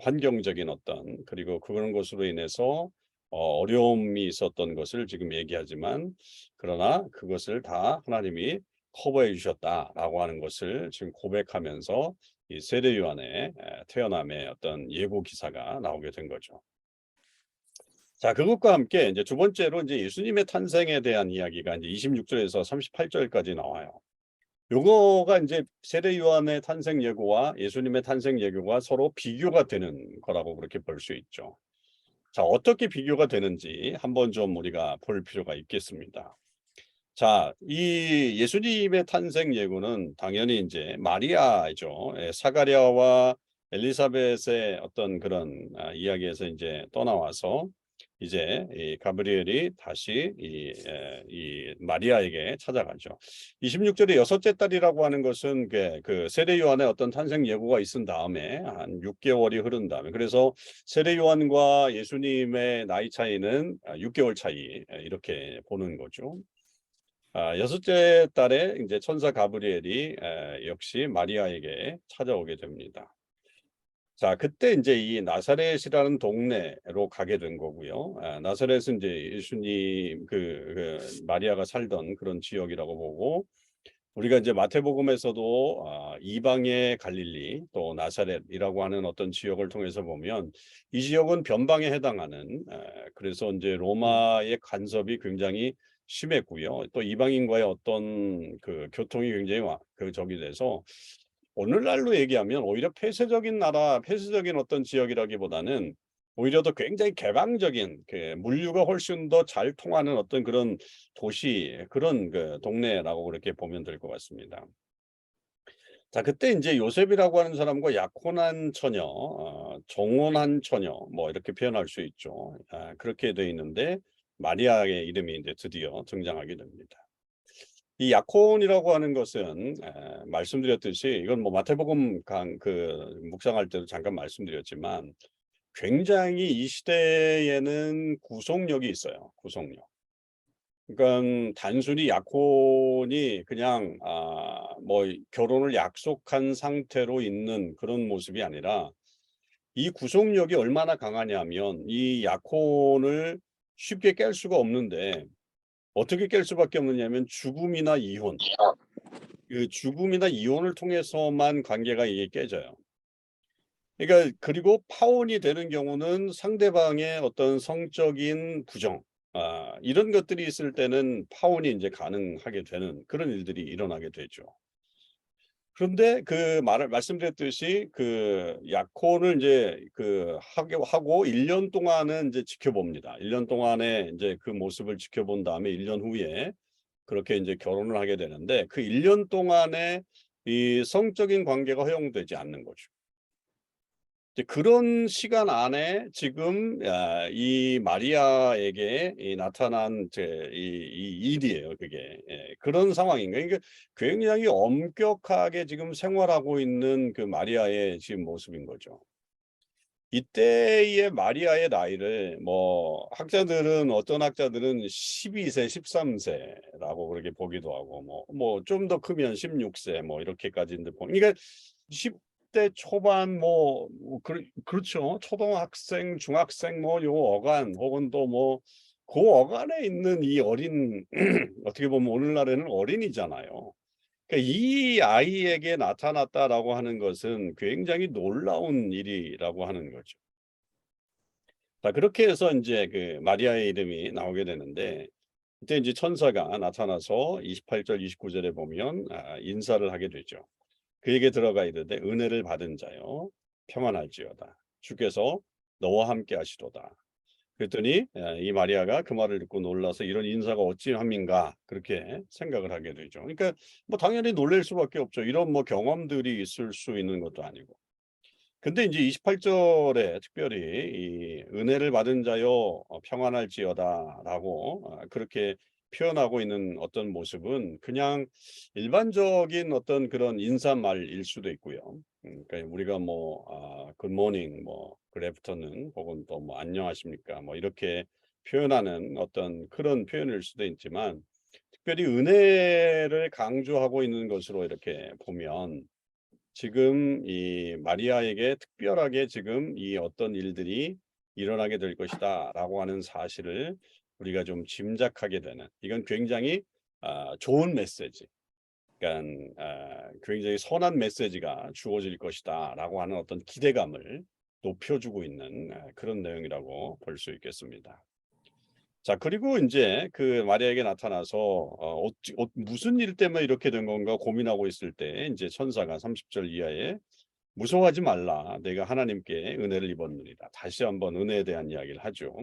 환경적인 어떤, 그리고 그런 것으로 인해서 어려움이 있었던 것을 지금 얘기하지만, 그러나 그것을 다 하나님이 커버해 주셨다라고 하는 것을 지금 고백하면서 이 세례 요한의 태어남의 어떤 예고 기사가 나오게 된 거죠. 자, 그것과 함께 이제 두 번째로 이제 예수님의 탄생에 대한 이야기가 이제 26절에서 38절까지 나와요. 요거가 이제 세례 요한의 탄생 예고와 예수님의 탄생 예고가 서로 비교가 되는 거라고 그렇게 볼 수 있죠. 자, 어떻게 비교가 되는지 한번 좀 우리가 볼 필요가 있겠습니다. 자, 이 예수님의 탄생 예고는 당연히 이제 마리아죠. 사가랴와 엘리사벳의 어떤 그런 이야기에서 이제 떠나와서 이제 이 가브리엘이 다시 이 마리아에게 찾아가죠. 26절에 여섯째 딸이라고 하는 것은 그 세례 요한의 어떤 탄생 예고가 있은 다음에 한 6개월이 흐른 다음에, 그래서 세례 요한과 예수님의 나이 차이는 6개월 차이, 이렇게 보는 거죠. 여섯째 달에 이제 천사 가브리엘이 역시 마리아에게 찾아오게 됩니다. 자, 그때 이제 이 나사렛이라는 동네로 가게 된 거고요. 나사렛은 이제 예수님 마리아가 살던 그런 지역이라고 보고, 우리가 이제 마태복음에서도 이방의 갈릴리 또 나사렛이라고 하는 어떤 지역을 통해서 보면 이 지역은 변방에 해당하는, 그래서 이제 로마의 간섭이 굉장히 심했고요. 또 이방인과의 어떤 그 교통이 굉장히 저기 돼서 오늘날로 얘기하면 오히려 폐쇄적인 나라, 폐쇄적인 어떤 지역이라기보다는 오히려 더 굉장히 개방적인, 그 물류가 훨씬 더 잘 통하는 어떤 그런 도시, 그런 그 동네라고 그렇게 보면 될 것 같습니다. 자, 그때 이제 요셉이라고 하는 사람과 약혼한 처녀, 정혼한 처녀, 뭐 이렇게 표현할 수 있죠. 그렇게 돼 있는데 마리아의 이름이 이제 드디어 등장하게 됩니다. 이 약혼이라고 하는 것은 말씀드렸듯이 이건 뭐 마태복음 묵상할 때도 잠깐 말씀드렸지만 굉장히 이 시대에는 구속력이 있어요. 구속력. 그러니까 단순히 약혼이 그냥 뭐 결혼을 약속한 상태로 있는 그런 모습이 아니라 이 구속력이 얼마나 강하냐면 이 약혼을 쉽게 깰 수가 없는데 어떻게 깰 수밖에 없느냐면 죽음이나 이혼. 그 죽음이나 이혼을 통해서만 관계가 이게 깨져요. 그러니까 그리고 파혼이 되는 경우는 상대방의 어떤 성적인 부정, 이런 것들이 있을 때는 파혼이 이제 가능하게 되는 그런 일들이 일어나게 되죠. 그런데 그 말씀드렸듯이 그 약혼을 이제 하고 1년 동안은 이제 지켜봅니다. 1년 동안에 이제 그 모습을 지켜본 다음에 1년 후에 그렇게 이제 결혼을 하게 되는데 그 1년 동안에 이 성적인 관계가 허용되지 않는 거죠. 이제 그런 시간 안에 지금 이 마리아에게 나타난 이 일이에요. 그게 그런 상황인 거예요. 그러니까 굉장히 엄격하게 지금 생활하고 있는 그 마리아의 지금 모습인 거죠. 이때의 마리아의 나이를 뭐 어떤 학자들은 12세, 13세라고 그렇게 보기도 하고 뭐 좀 더 크면 16세 뭐 이렇게까지인데 그러니까 10대 초반 그렇죠. 초등학생, 중학생 뭐 요 어간 혹은 또 뭐 그 어간에 있는 이 어린 어떻게 보면 오늘날에는 어린이잖아요. 그러니까 이 아이에게 나타났다라고 하는 것은 굉장히 놀라운 일이라고 하는 거죠. 자, 그렇게 해서 이제 그 마리아의 이름이 나오게 되는데 그때 이제 천사가 나타나서 28절, 29절에 보면 인사를 하게 되죠. 그에게 들어가 이르되 은혜를 받은 자여 평안할지어다. 주께서 너와 함께 하시도다. 그랬더니 이 마리아가 그 말을 듣고 놀라서 이런 인사가 어찌함인가 그렇게 생각을 하게 되죠. 그러니까 뭐 당연히 놀랄 수밖에 없죠. 이런 뭐 경험들이 있을 수 있는 것도 아니고. 근데 이제 28절에 특별히 이 은혜를 받은 자여 평안할지어다라고 그렇게 표현하고 있는 어떤 모습은 그냥 일반적인 어떤 그런 인사말일 수도 있고요. 그러니까 우리가 뭐 굿모닝, 뭐 그래프터는 혹은 또 뭐 안녕하십니까 뭐 이렇게 표현하는 어떤 그런 표현일 수도 있지만 특별히 은혜를 강조하고 있는 것으로 이렇게 보면 지금 이 마리아에게 특별하게 지금 이 어떤 일들이 일어나게 될 것이다라고 하는 사실을 우리가 좀 짐작하게 되는 이건 굉장히 좋은 메시지. 그러니까 굉장히 선한 메시지가 주어질 것이다라고 하는 어떤 기대감을 높여주고 있는 그런 내용이라고 볼 수 있겠습니다. 자, 그리고 인제 그 마리아에게 나타나서 무슨 일 때문에 이렇게 된 건가 고민하고 있을 때 인제 천사가 30절 이하에 "무서워하지 말라. 내가 하나님께 은혜를 입었느니라." 다시 한번 은혜에 대한 이야기를 하죠.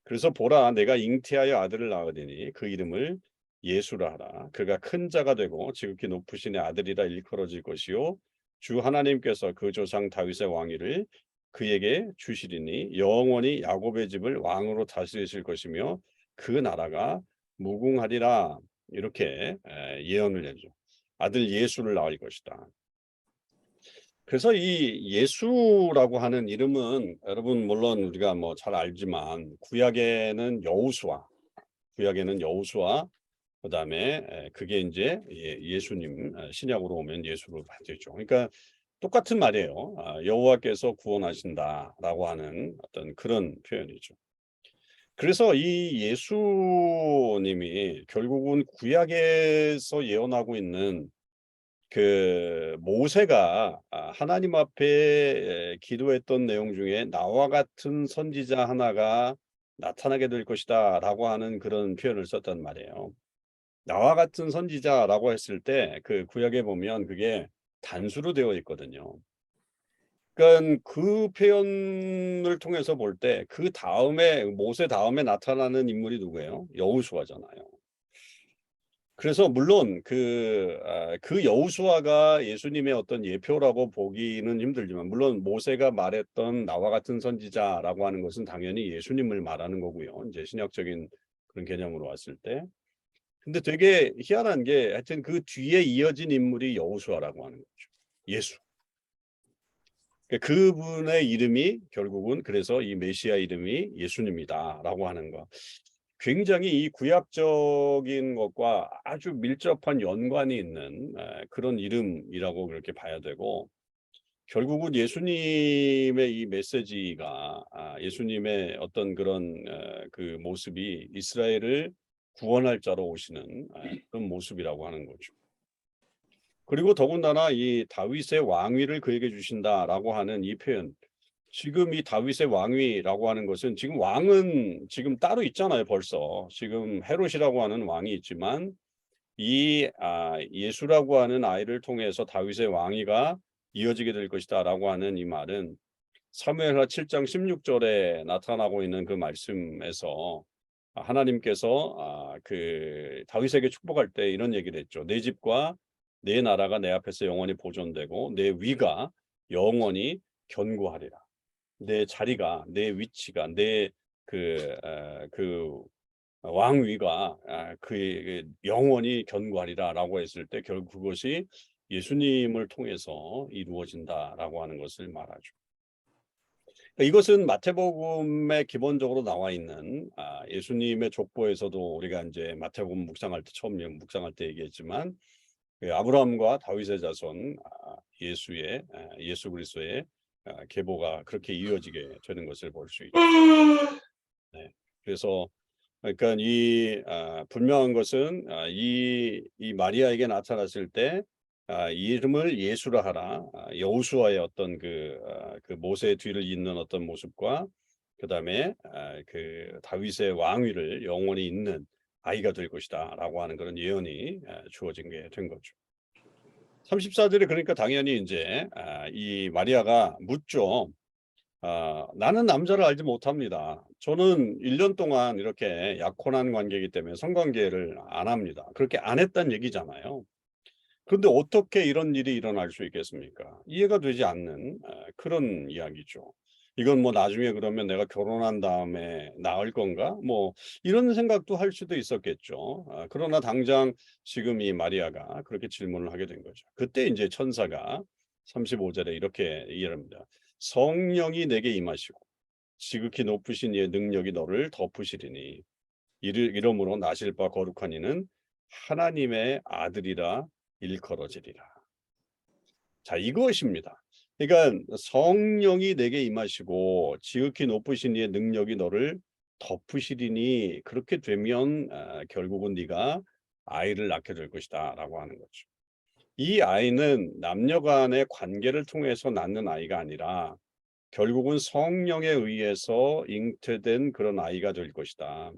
그래서 "보라, 내가 잉태하여 아들을 낳으리니 그 이름을 예수라 하라. 그가 큰 자가 되고 지극히 높으신 아들이라 일컬어질 것이요 주 하나님께서 그 조상 다윗의 왕위를 그에게 주시리니 영원히 야곱의 집을 왕으로 다스리실 것이며 그 나라가 무궁하리라." 이렇게 예언을 해죠. 아들 예수를 낳을 것이다. 그래서 이 예수라고 하는 이름은 여러분 물론 우리가 뭐 잘 알지만 구약에는 여호수아 그다음에 그게 인제 예수님 신약으로 오면 예수로 되죠. 그러니까 똑같은 말이에요. 여호와께서 구원하신다라고 하는 어떤 그런 표현이죠. 그래서 이 예수님이 결국은 구약에서 예언하고 있는 그 모세가 하나님 앞에 기도했던 내용 중에 "나와 같은 선지자 하나가 나타나게 될 것이다."라고 하는 그런 표현을 썼단 말이에요. 나와 같은 선지자라고 했을 때 그 구약에 보면 그게 단수로 되어 있거든요. 그러니깐 그 표현을 통해서 볼 때 그다음에 모세 다음에 나타나는 인물이 누구예요? 여호수아잖아요. 그래서 물론 그 여호수아가 예수님의 어떤 예표라고 보기는 힘들지만 물론 모세가 말했던 "나와 같은 선지자"라고 하는 것은 당연히 예수님을 말하는 거고요, 인제 신약적인 그런 개념으로 왔을 때. 근데 되게 희한한 게 하여튼 그 뒤에 이어진 인물이 여호수아라고 하는 거죠. 예수. 그러니까 그분의 이름이 결국은 그래서 이 메시아 이름이 예수님이다라고 하는 거. 굉장히 이 구약적인 것과 아주 밀접한 연관이 있는 그런 이름이라고 그렇게 봐야 되고 결국은 예수님의 이 메시지가 예수님의 어떤 그런 그 모습이 이스라엘을 구원할 자로 오시는 그런 모습이라고 하는 거죠. 그리고 더군다나 이 "다윗의 왕위를 그에게 주신다."라고 하는 이 표현. 지금 이 다윗의 왕위라고 하는 것은 지금 왕은 지금 따로 있잖아요 벌써. 지금 헤롯이라고 하는 왕이 있지만 이 예수라고 하는 아이를 통해서 다윗의 왕위가 이어지게 될 것이다라고 하는 이 말은 사무엘하 7장 16절에 나타나고 있는 그 말씀에서 하나님께서 그 다윗에게 축복할 때 이런 얘기를 했죠. "내 집과 내 나라가 내 앞에서 영원히 보존되고 내 위가 영원히 견고하리라." 내 자리가 내 위치가 내 그 왕위가 영원히 견고하리라라고 했을 때 결국 그것이 예수님을 통해서 이루어진다라고 하는 것을 말하죠. 그러니까 이것은 마태복음에 기본적으로 나와 있는 예수님의 족보에서도 우리가 인제 마태복음 묵상할 때 처음 묵상할 때 얘기했지만 그 아브라함과 다윗의 자손 예수 그리스도의 계보가 그렇게 이어지게 되는 것을 볼 수 있죠. 네. 그래서 그러니까 이 분명한 것은 이 마리아에게 나타났을 때 이름을 예수라 하라. 여호수아의 어떤 그 모세의 뒤를 잇는 어떤 모습과 그다음에 그 다윗의 왕위를 영원히 잇는 아이가 될 것이다라고 하는 그런 예언이 주어진 게 된 거죠. 34절에 그러니까 당연히 인제 이 마리아가 묻죠. "나는 남자를 알지 못합니다." 저는 1년 동안 이렇게 약혼한 관계이기 때문에 성관계를 안 합니다. 그렇게 안 했다는 얘기잖아요. 그런데 어떻게 이런 일이 일어날 수 있겠습니까? 이해가 되지 않는 그런 이야기죠. 이건 뭐 나중에 그러면 내가 결혼한 다음에 낳을 건가? 뭐 이런 생각도 할 수도 있었겠죠. 그러나 당장 지금 이 마리아가 그렇게 질문을 하게 된 거죠. 그때 이제 천사가 35절에 이렇게 이해합니다. 성령이 내게 임하시고 지극히 높으신 이의 능력이 너를 덮으시리니 이러므로 나실 바 거룩한 이는 하나님의 아들이라 일컬어지리라. 자, 이것입니다. 그러니까 성령이 내게 임하시고 지극히 높으신 이의 능력이 너를 덮으시리니 그렇게 되면 결국은 네가 아이를 낳게 될 것이다라고 하는 거죠. 이 아이는 남녀 간의 관계를 통해서 낳는 아이가 아니라 결국은 성령에 의해서 잉태된 그런 아이가 될 것이다.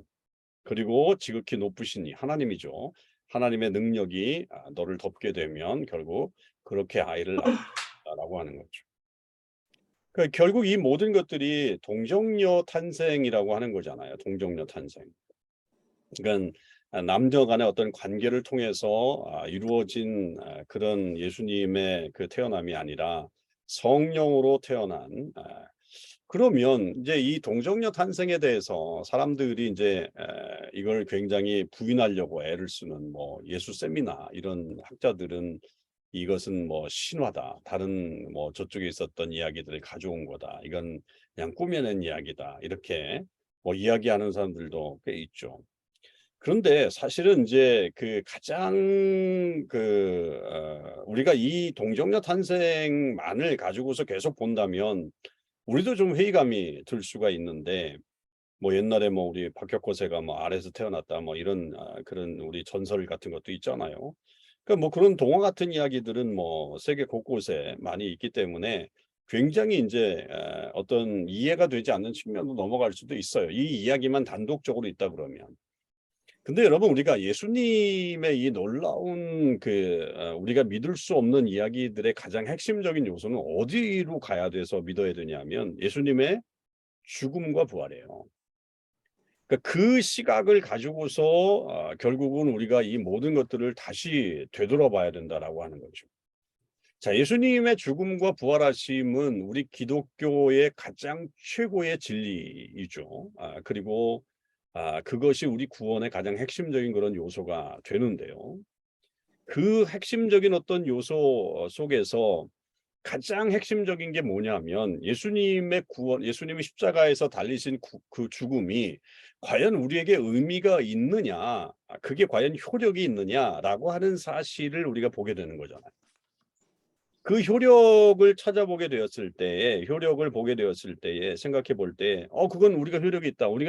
그리고 지극히 높으신 이 하나님이죠. 하나님의 능력이 너를 덮게 되면 결국 그렇게 아이를 낳는다라고 하는 거죠. 그러니까 결국 이 모든 것들이 동정녀 탄생이라고 하는 거잖아요. 동정녀 탄생. 그러니까 남녀 간의 어떤 관계를 통해서 이루어진 그런 예수님의 그 태어남이 아니라 성령으로 태어난 그러면 이제 이 동정녀 탄생에 대해서 사람들이 이제 이걸 굉장히 부인하려고 애를 쓰는 뭐 예수 세미나 이런 학자들은 이것은 뭐 신화다. 다른 뭐 저쪽에 있었던 이야기들을 가져온 거다. 이건 그냥 꾸며낸 이야기다. 이렇게 뭐 이야기하는 사람들도 꽤 있죠. 그런데 사실은 이제 그 가장 우리가 이 동정녀 탄생만을 가지고서 계속 본다면 우리도 좀 회의감이 들 수가 있는데 뭐 옛날에 뭐 우리 박혁거세가 뭐 아래에서 태어났다 뭐 이런 그런 우리 전설 같은 것도 있잖아요. 그러니까 뭐 그런 동화 같은 이야기들은 뭐 세계 곳곳에 많이 있기 때문에 굉장히 이제 어떤 이해가 되지 않는 측면으로 넘어갈 수도 있어요. 이 이야기만 단독적으로 있다 그러면. 근데 여러분 우리가 예수님의 이 놀라운 우리가 믿을 수 없는 이야기들의 가장 핵심적인 요소는 어디로 가야 돼서 믿어야 되냐면 예수님의 죽음과 부활이에요. 그러니까 그 시각을 가지고서 결국은 우리가 이 모든 것들을 다시 되돌아봐야 된다라고 하는 거죠. 자, 예수님의 죽음과 부활하심은 우리 기독교의 가장 최고의 진리이죠. 그리고 그것이 우리 구원의 가장 핵심적인 그런 요소가 되는데요. 그 핵심적인 어떤 요소 속에서 가장 핵심적인 게 뭐냐면 예수님의 구원, 예수님이 십자가에서 달리신 그 죽음이 과연 우리에게 의미가 있느냐, 그게 과연 효력이 있느냐라고 하는 사실을 우리가 보게 되는 거잖아요. 그 효력을 찾아보게 되었을 때에, 효력을 보게 되었을 때에 생각해 볼 때, 그건 우리가 효력이 있다. 우리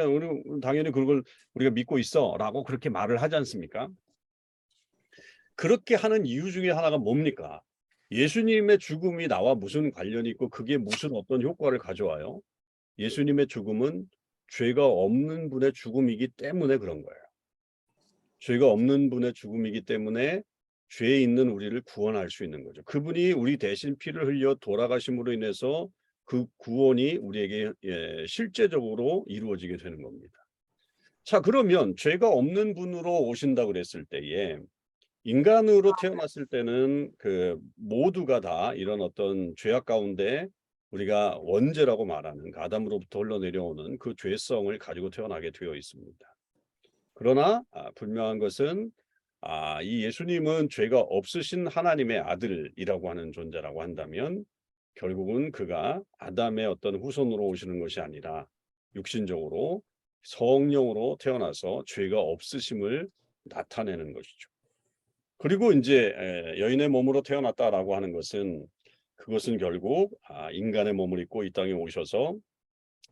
당연히 그걸 우리가 믿고 있어라고 그렇게 말을 하지 않습니까? 그렇게 하는 이유 중에 하나가 뭡니까? 예수님의 죽음이 나와 무슨 관련이 있고 그게 무슨 어떤 효과를 가져와요? 예수님의 죽음은 죄가 없는 분의 죽음이기 때문에 그런 거예요. 죄가 없는 분의 죽음이기 때문에 죄에 있는 우리를 구원할 수 있는 거죠. 그분이 우리 대신 피를 흘려 돌아가심으로 인해서 그 구원이 우리에게 실제적으로 이루어지게 되는 겁니다. 자, 그러면 죄가 없는 분으로 오신다 그랬을 때에 인간으로 태어났을 때는 그 모두가 다 이런 어떤 죄악 가운데 우리가 원죄라고 말하는 아담으로부터 흘러내려오는 그 죄성을 가지고 태어나게 되어 있습니다. 그러나 분명한 것은 이 예수님은 죄가 없으신 하나님의 아들이라고 하는 존재라고 한다면 결국은 그가 아담의 어떤 후손으로 오시는 것이 아니라 육신적으로 성령으로 태어나서 죄가 없으심을 나타내는 것이죠. 그리고 이제 여인의 몸으로 태어났다라고 하는 것은 그것은 결국 인간의 몸을 입고 이 땅에 오셔서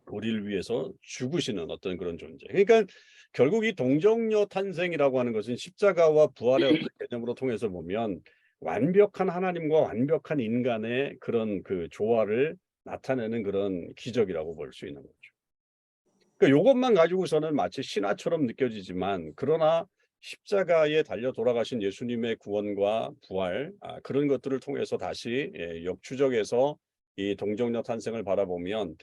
우리를 위해서 죽으시는 어떤 그런 존재. 그러니까 결국 이 동정녀 탄생이라고 하는 것은 십자가와 부활의 어떤 개념으로 통해서 보면 완벽한 하나님과 완벽한 인간의 그런 그 조화를 나타내는 그런 기적이라고 볼 수 있는 거죠. 그러니까 이것만 가지고서는 마치 신화처럼 느껴지지만 그러나 십자가에 달려 돌아가신 예수님의 구원과 부활 그런 것들을 통해서 다시 역추적해서 이 동정녀 탄생을 바라보면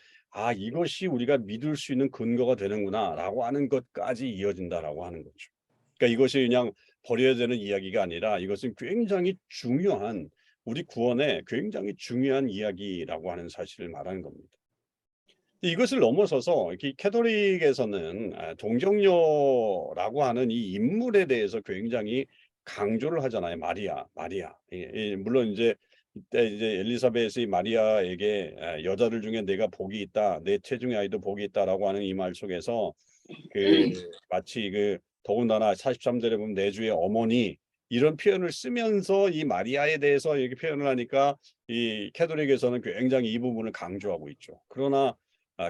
이것이 우리가 믿을 수 있는 근거가 되는구나라고 하는 것까지 이어진다라고 하는 거죠. 그러니까 이것이 그냥 버려야 되는 이야기가 아니라 이것은 굉장히 중요한 우리 구원에 굉장히 중요한 이야기라고 하는 사실을 말하는 겁니다. 이것을 넘어서서 이 캐톨릭에서는 동정녀라고 하는 이 인물에 대해서 굉장히 강조를 하잖아요. 마리아, 마리아. 물론 이제 이때 이제 엘리사벳이 마리아에게 여자들 중에 내가 복이 있다, 내 체중의 아이도 복이 있다라고 하는 이 말 속에서 마치 더군다나 43절에 보면 내 주의 어머니 이런 표현을 쓰면서 이 마리아에 대해서 이렇게 표현을 하니까 이 캐톨릭에서는 굉장히 이 부분을 강조하고 있죠. 그러나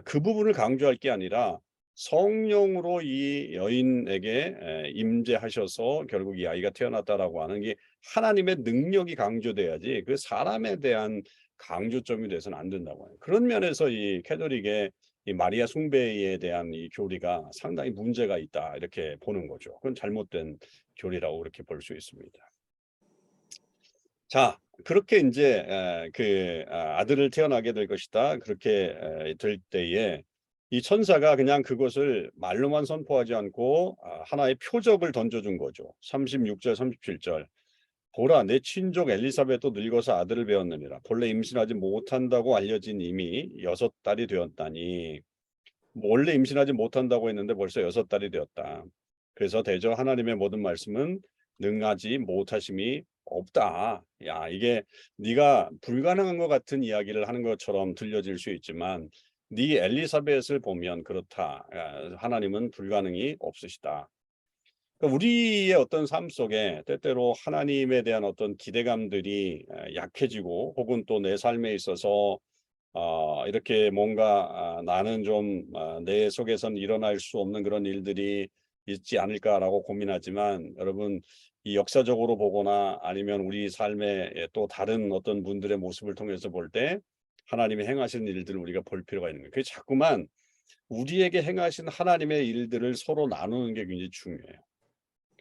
그 부분을 강조할 게 아니라 성령으로 이 여인에게 임재하셔서 결국 이 아이가 태어났다라고 하는 게 하나님의 능력이 강조돼야지 그 사람에 대한 강조점이 돼서는 안 된다고 해요. 그런 면에서 이 캐톨릭의 이 마리아 숭배에 대한 이 교리가 상당히 문제가 있다 이렇게 보는 거죠. 그건 잘못된 교리라고 그렇게 볼 수 있습니다. 자, 그렇게 이제 아들을 태어나게 될 것이다. 그렇게 될 때에 이 천사가 그냥 그것을 말로만 선포하지 않고 하나의 표적을 던져준 거죠. 36절, 37절. 보라, 내 친족 엘리사벳도 늙어서 아들을 배웠느니라. 본래 임신하지 못한다고 알려진 이미 6달이 되었다니. 원래 임신하지 못한다고 했는데 벌써 6달이 되었다. 그래서 대저 하나님의 모든 말씀은 능하지 못하심이 없다. 야, 이게 네가 불가능한 것 같은 이야기를 하는 것처럼 들려질 수 있지만 네 엘리사벳을 보면 그렇다. 하나님은 불가능이 없으시다. 그러니까 우리의 어떤 삶 속에 때때로 하나님에 대한 어떤 기대감들이 약해지고 혹은 또 내 삶에 있어서 이렇게 뭔가 나는 좀 내 속에선 일어날 수 없는 그런 일들이 있지 않을까라고 고민하지만 여러분 이 역사적으로 보거나 아니면 우리 삶의 또 다른 어떤 분들의 모습을 통해서 볼 때 하나님이 행하신 일들을 우리가 볼 필요가 있는 거예요. 그게 자꾸만 우리에게 행하신 하나님의 일들을 서로 나누는 게 굉장히 중요해요.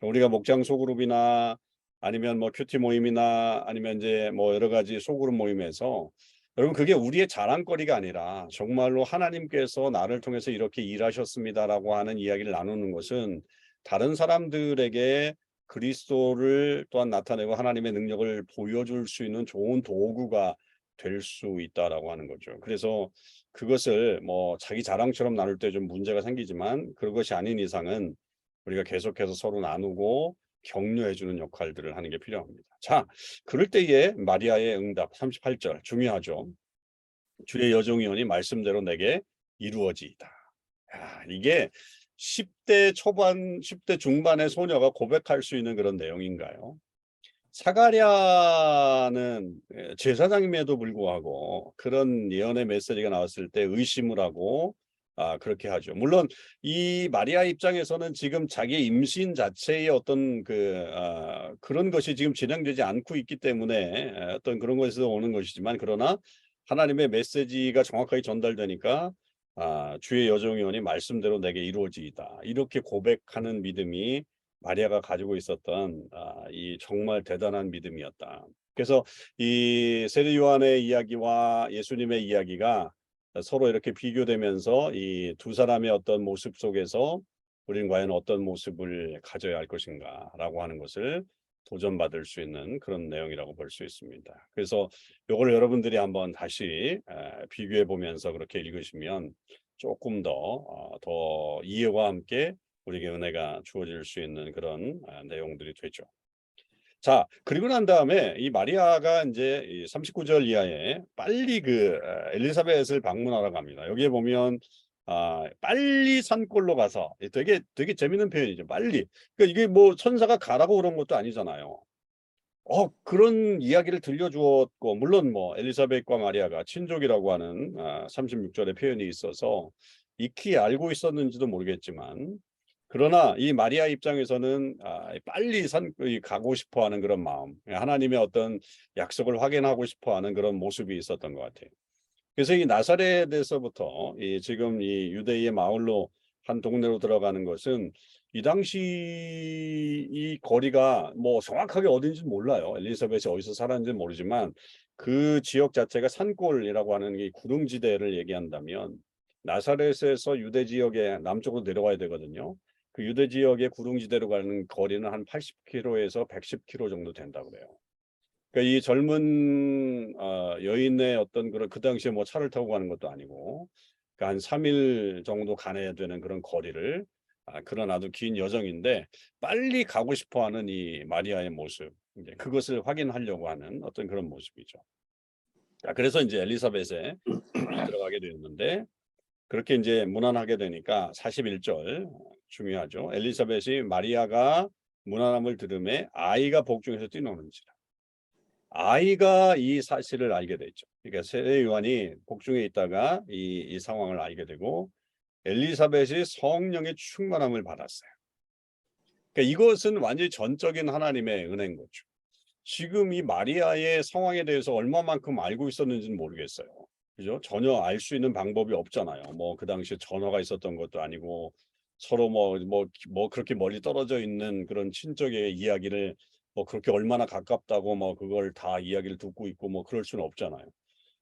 우리가 목장 소그룹이나 아니면 뭐 큐티 모임이나 아니면 이제 뭐 여러 가지 소그룹 모임에서 여러분 그게 우리의 자랑거리가 아니라 정말로 하나님께서 나를 통해서 이렇게 일하셨습니다라고 하는 이야기를 나누는 것은 다른 사람들에게 그리스도를 또한 나타내고 하나님의 능력을 보여줄 수 있는 좋은 도구가 될 수 있다라고 하는 거죠. 그래서 그것을 뭐 자기 자랑처럼 나눌 때 좀 문제가 생기지만 그것이 아닌 이상은 우리가 계속해서 서로 나누고 격려해 주는 역할들을 하는 게 필요합니다. 자, 그럴 때에 마리아의 응답 38절 중요하죠. 주의 여종이오니 말씀대로 내게 이루어지이다. 야, 이게 10대 초반, 10대 중반의 소녀가 고백할 수 있는 그런 내용인가요? 사가랴는 제사장임에도 불구하고 그런 예언의 메시지가 나왔을 때 의심을 하고 그렇게 하죠. 물론 이 마리아 입장에서는 지금 자기의 임신 자체의 어떤 그런 것이 지금 진행되지 않고 있기 때문에 어떤 그런 것에서 오는 것이지만 그러나 하나님의 메시지가 정확하게 전달되니까 주의 여종이오니 말씀대로 내게 이루어지이다. 이렇게 고백하는 믿음이 마리아가 가지고 있었던 이 정말 대단한 믿음이었다. 그래서 이 세례 요한의 이야기와 예수님의 이야기가 서로 이렇게 비교되면서 이 두 사람의 어떤 모습 속에서 우리는 과연 어떤 모습을 가져야 할 것인가라고 하는 것을 도전받을 수 있는 그런 내용이라고 볼 수 있습니다. 그래서 이걸 여러분들이 한번 다시 비교해 보면서 그렇게 읽으시면 조금 더 이해와 함께 우리에게 은혜가 주어질 수 있는 그런 내용들이 되죠. 자, 그리고 난 다음에 이 마리아가 이제 이 39절 이하에 빨리 엘리사벳을 방문하러 갑니다. 여기에 보면 빨리 산골로 가서 되게 재밌는 표현이죠. 빨리. 그러니까 이게 뭐 천사가 가라고 그런 것도 아니잖아요. 그런 이야기를 들려주었고 물론 뭐 엘리사벳과 마리아가 친족이라고 하는 36절의 표현이 있어서 익히 알고 있었는지도 모르겠지만 그러나 이 마리아 입장에서는 빨리 가고 싶어하는 그런 마음, 하나님의 어떤 약속을 확인하고 싶어하는 그런 모습이 있었던 것 같아요. 그래서 이 나사렛에서부터 지금 이 유대의 마을로 한 동네로 들어가는 것은 이 당시 이 거리가 뭐 정확하게 어딘지 몰라요. 엘리사벳이 어디서 살았는지 모르지만 그 지역 자체가 산골이라고 하는 이 구릉지대를 얘기한다면 나사렛에서 유대 지역의 남쪽으로 내려가야 되거든요. 그 유대 지역의 구릉지대로 가는 거리는 한 80km에서 110km 정도 된다고 그래요. 그러니까 이 젊은 여인의 어떤 그 당시에 뭐 차를 타고 가는 것도 아니고 그러니까 한 3일 정도 가야 되는 그런 거리를 그러나도 긴 여정인데 빨리 가고 싶어하는 이 마리아의 모습, 이제 그것을 확인하려고 하는 어떤 그런 모습이죠. 그래서 이제 엘리사벳에 들어가게 되었는데 그렇게 이제 문안하게 되니까 41절 중요하죠. 엘리사벳이 마리아가 문안함을 들음에 아이가 복중에서 뛰노는지라. 아이가 이 사실을 알게 되죠. 그러니까 세례 요한이 복중에 있다가 이 상황을 알게 되고 엘리사벳이 성령의 충만함을 받았어요. 그러니까 이것은 완전히 전적인 하나님의 은혜인 거죠. 지금 이 마리아의 상황에 대해서 얼마만큼 알고 있었는지는 모르겠어요. 그죠? 전혀 알 수 있는 방법이 없잖아요. 뭐 그 당시에 전화가 있었던 것도 아니고 서로 뭐 그렇게 멀리 떨어져 있는 그런 친척의 이야기를 뭐 그렇게 얼마나 가깝다고 뭐 그걸 다 이야기를 듣고 있고 뭐 그럴 수는 없잖아요.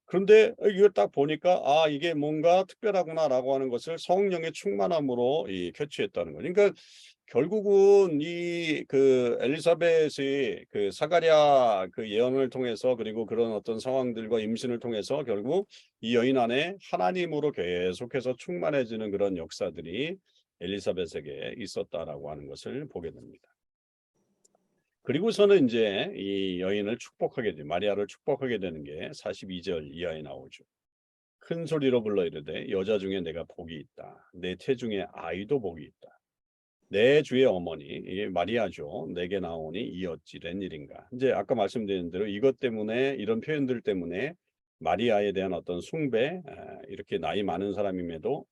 그런데 이걸 딱 보니까 이게 뭔가 특별하구나라고 하는 것을 성령의 충만함으로 캐치했다는 거죠. 그러니까 결국은 이 그 엘리사벳이 그 사가랴 그 예언을 통해서 그리고 그런 어떤 상황들과 임신을 통해서 결국 이 여인 안에 하나님으로 계속해서 충만해지는 그런 역사들이 엘리사벳에게 있었다라고 하는 것을 보게 됩니다. 그리고서는 이제 이 여인을 축복하게 돼 마리아를 축복하게 되는 게 42절 이하에 나오죠. 큰 소리로 불러 이르되 여자 중에 내가 복이 있다. 내 태중에 아이도 복이 있다. 내 주의 어머니 이게 마리아죠. 내게 나오니 이 어찌 된 일인가. 이제 아까 말씀드린 대로 이것 때문에 이런 표현들 때문에 마리아에 대한 어떤 숭배, 이렇게 나이 많은 사람임에도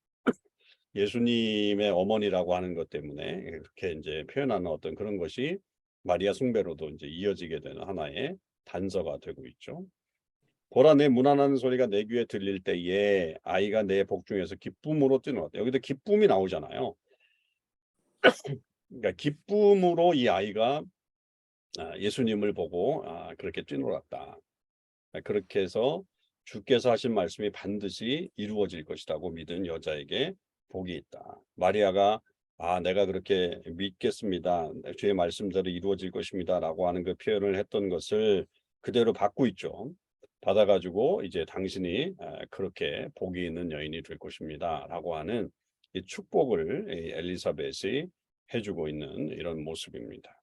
예수님의 어머니라고 하는 것 때문에 이렇게 이제 표현하는 어떤 그런 것이 마리아 숭배로도 이제 이어지게 되는 하나의 단서가 되고 있죠. 보라 내 문안하는 소리가 내 귀에 들릴 때에 아이가 내 복중에서 기쁨으로 뛰놀았다. 여기도 기쁨이 나오잖아요. 그러니까 기쁨으로 이 아이가 예수님을 보고 그렇게 뛰놀았다. 그렇게 해서 주께서 하신 말씀이 반드시 이루어질 것이라고 믿은 여자에게 복이 있다. 마리아가 내가 그렇게 믿겠습니다. 주의 말씀대로 이루어질 것입니다라고 하는 그 표현을 했던 것을 그대로 받고 있죠. 받아가지고 이제 당신이 그렇게 복이 있는 여인이 될 것입니다라고 하는 이 축복을 엘리사벳이 해주고 있는 이런 모습입니다.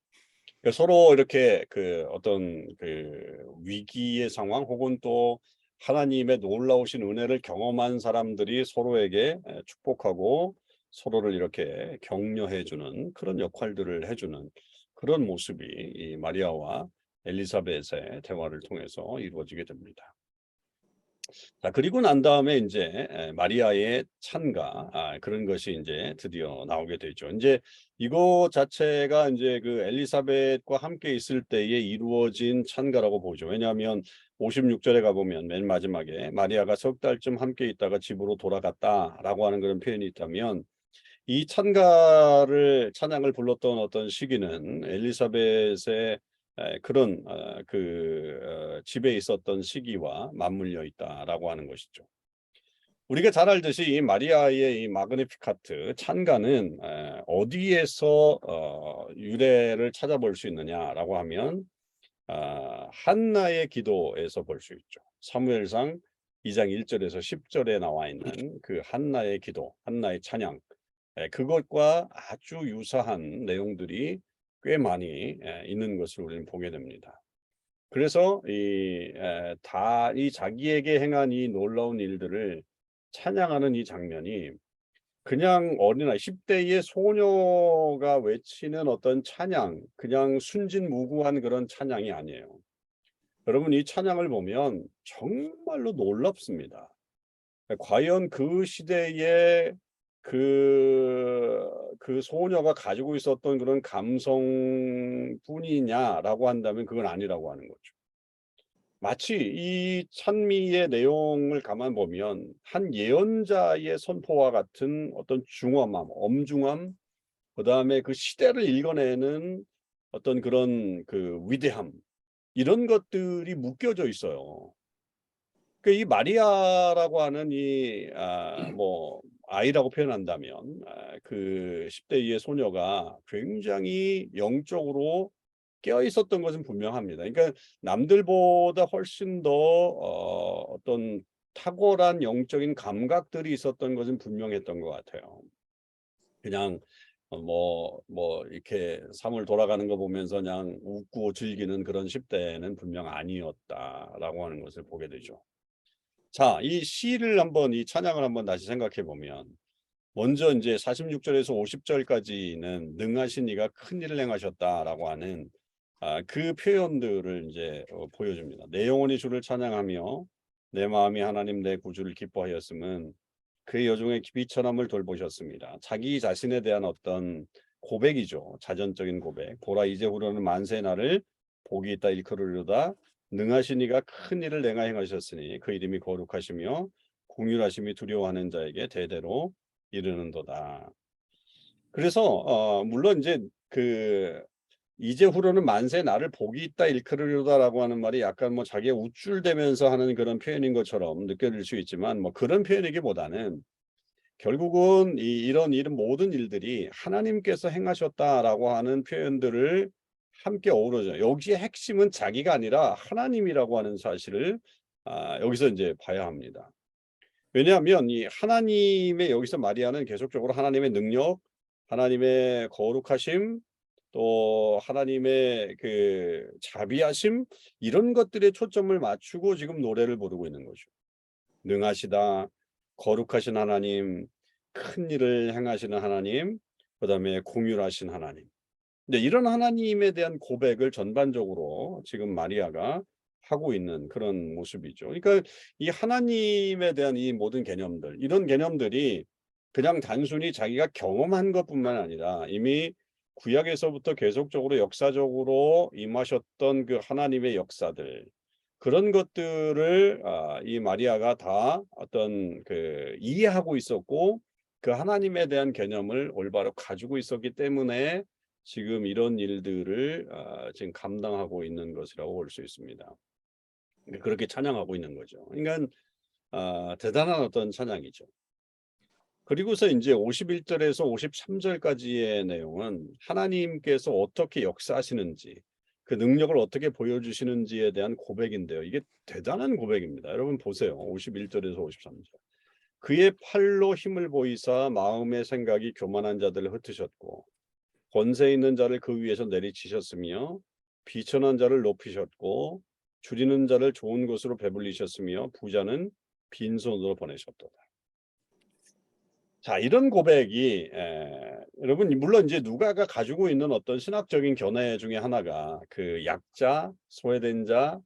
서로 이렇게 그 어떤 그 위기의 상황 혹은 또 하나님의 놀라우신 은혜를 경험한 사람들이 서로에게 축복하고 서로를 이렇게 격려해 주는 그런 역할들을 해주는 그런 모습이 이 마리아와 엘리사벳의 대화를 통해서 이루어지게 됩니다. 자, 그리고 난 다음에 이제 마리아의 찬가 그런 것이 이제 드디어 나오게 되죠. 이제 이거 자체가 이제 그 엘리사벳과 함께 있을 때에 이루어진 찬가라고 보죠. 왜냐하면 56절에 가보면 맨 마지막에 마리아가 석 달쯤 함께 있다가 집으로 돌아갔다라고 하는 그런 표현이 있다면 이 찬양을 불렀던 어떤 시기는 엘리사벳의 그런 집에 있었던 시기와 맞물려 있다라고 하는 것이죠. 우리가 잘 알듯이 이 마리아의 이 마그니피카트 찬가는 어디에서 유래를 찾아볼 수 있느냐라고 하면 한나의 기도에서 볼 수 있죠. 사무엘상 2장 1절에서 10절에 나와 있는 그 한나의 기도, 한나의 찬양, 그것과 아주 유사한 내용들이 꽤 많이 있는 것을 우리는 보게 됩니다. 그래서 이 자기에게 행한 이 놀라운 일들을 찬양하는 이 장면이 그냥 어린아이 10대의 소녀가 외치는 어떤 찬양, 그냥 순진무구한 그런 찬양이 아니에요. 여러분 이 찬양을 보면 정말로 놀랍습니다. 과연 그 시대에 그 소녀가 가지고 있었던 그런 감성뿐이냐라고 한다면 그건 아니라고 하는 거죠. 마치 이 찬미의 내용을 가만 보면 한 예언자의 선포와 같은 어떤 중엄함, 엄중함, 그다음에 그 시대를 읽어내는 어떤 그런 그 위대함, 이런 것들이 묶여져 있어요. 이 마리아라고 하는 뭐 아이라고 표현한다면 그 10대 이의 소녀가 굉장히 영적으로 깨어 있었던 것은 분명합니다. 그러니까 남들보다 훨씬 더 어떤 탁월한 영적인 감각들이 있었던 것은 분명했던 것 같아요. 그냥 이렇게 삶을 돌아가는 거 보면서 그냥 웃고 즐기는 그런 10대는 분명 아니었다라고 하는 것을 보게 되죠. 자, 이 시를 한번, 이 찬양을 한번 다시 생각해 보면, 먼저 이제 46절에서 50절까지는 능하신 이가 큰 일을 행하셨다라고 하는 그 표현들을 이제 보여줍니다. 내 영혼이 주를 찬양하며 내 마음이 하나님 내 구주를 기뻐하였음은 그의 여종의 비천함을 돌보셨습니다. 자기 자신에 대한 어떤 고백이죠. 자전적인 고백. 보라 이제후로는 만세의 날을 복이 있다 일컬으려다 능하신 이가 큰 일을 내가 행하셨으니 그 이름이 거룩하시며 공률하심이 두려워하는 자에게 대대로 이르는도다. 그래서 물론 이제 그 이제후로는 만세 나를 복이 있다 일컬으려다라고 하는 말이 약간 뭐 자기가 우쭐대면서 하는 그런 표현인 것처럼 느껴질 수 있지만 뭐 그런 표현이기보다는 결국은 이런 모든 일들이 하나님께서 행하셨다라고 하는 표현들을 함께 어우러져요. 여기의 핵심은 자기가 아니라 하나님이라고 하는 사실을 여기서 이제 봐야 합니다. 왜냐하면 이 하나님의 여기서 마리아는 계속적으로 하나님의 능력, 하나님의 거룩하심, 또 하나님의 그 자비하심 이런 것들에 초점을 맞추고 지금 노래를 부르고 있는 거죠. 능하시다, 거룩하신 하나님, 큰 일을 행하시는 하나님, 그다음에 공율하신 하나님. 근데 이런 하나님에 대한 고백을 전반적으로 지금 마리아가 하고 있는 그런 모습이죠. 그러니까 이 하나님에 대한 이 모든 개념들, 이런 개념들이 그냥 단순히 자기가 경험한 것뿐만 아니라 이미 구약에서부터 계속적으로 역사적으로 임하셨던 그 하나님의 역사들, 그런 것들을 이 마리아가 다 어떤 그 이해하고 있었고 그 하나님에 대한 개념을 올바로 가지고 있었기 때문에 지금 이런 일들을 지금 감당하고 있는 것이라고 볼 수 있습니다. 그렇게 찬양하고 있는 거죠. 그러니까 대단한 어떤 찬양이죠. 그리고서 이제 51절에서 53절까지의 내용은 하나님께서 어떻게 역사하시는지 그 능력을 어떻게 보여주시는지에 대한 고백인데요. 이게 대단한 고백입니다. 여러분 보세요. 51절에서 53절. 그의 팔로 힘을 보이사 마음의 생각이 교만한 자들을 흩으셨고 권세 있는 자를 그 위에서 내리치셨으며 비천한 자를 높이셨고 줄이는 자를 좋은 곳으로 배불리셨으며 부자는 빈손으로 보내셨도다. 자, 이런 고백이 여러분 물론 이제 누가가 가지고 있는 어떤 신학적인 견해 중에 하나가 그 약자, 소외된 자,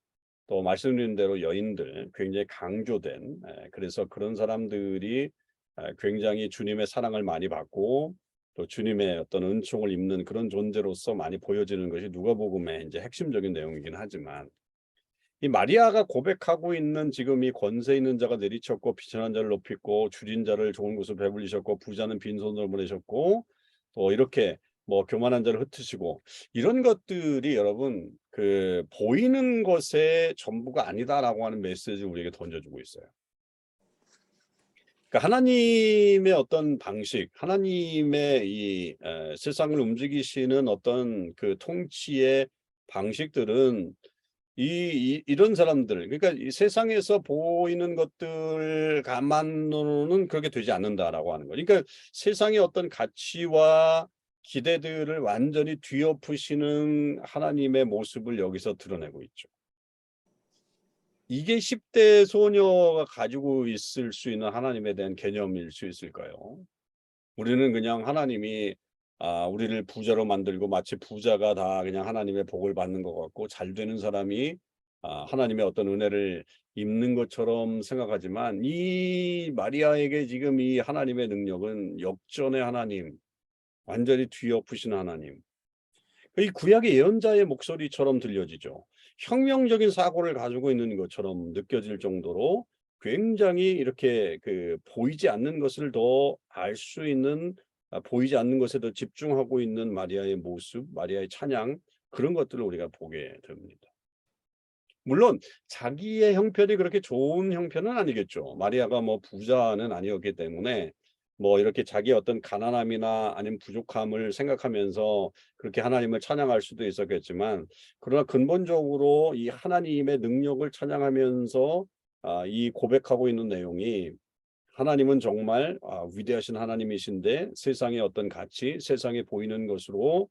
또 말씀드린 대로 여인들 굉장히 강조된 그래서 그런 사람들이 굉장히 주님의 사랑을 많이 받고 또 주님의 어떤 은총을 입는 그런 존재로서 많이 보여지는 것이 누가복음의 이제 핵심적인 내용이긴 하지만 이 마리아가 고백하고 있는 지금 이 권세 있는 자가 내리쳤고 비천한 자를 높이고 줄인 자를 좋은 곳으로 배불리셨고 부자는 빈손으로 보내셨고 또 이렇게 뭐 교만한 자를 흩으시고 이런 것들이 여러분 그 보이는 것의 전부가 아니다라고 하는 메시지를 우리에게 던져주고 있어요. 그러니까 하나님의 어떤 방식, 하나님의 이 세상을 움직이시는 어떤 그 통치의 방식들은 이런 사람들, 그러니까 이 세상에서 보이는 것들만으로는 그렇게 되지 않는다라고 하는 거. 그러니까 세상의 어떤 가치와 기대들을 완전히 뒤엎으시는 하나님의 모습을 여기서 드러내고 있죠. 이게 10대 소녀가 가지고 있을 수 있는 하나님에 대한 개념일 수 있을까요? 우리는 그냥 하나님이 우리를 부자로 만들고 마치 부자가 다 그냥 하나님의 복을 받는 것 같고 잘 되는 사람이 하나님의 어떤 은혜를 입는 것처럼 생각하지만 이 마리아에게 지금 이 하나님의 능력은 역전의 하나님, 완전히 뒤엎으신 하나님. 이 구약의 예언자의 목소리처럼 들려지죠. 혁명적인 사고를 가지고 있는 것처럼 느껴질 정도로 굉장히 이렇게 그 보이지 않는 것을 더 알 수 있는 보이지 않는 것에 더 집중하고 있는 마리아의 모습, 마리아의 찬양 그런 것들을 우리가 보게 됩니다. 물론 자기의 형편이 그렇게 좋은 형편은 아니겠죠. 마리아가 뭐 부자는 아니었기 때문에 뭐 이렇게 자기의 어떤 가난함이나 아니면 부족함을 생각하면서 그렇게 하나님을 찬양할 수도 있었겠지만 그러나 근본적으로 이 하나님의 능력을 찬양하면서 이 고백하고 있는 내용이 하나님은 정말 위대하신 하나님이신데 세상의 어떤 가치, 세상에 보이는 것으로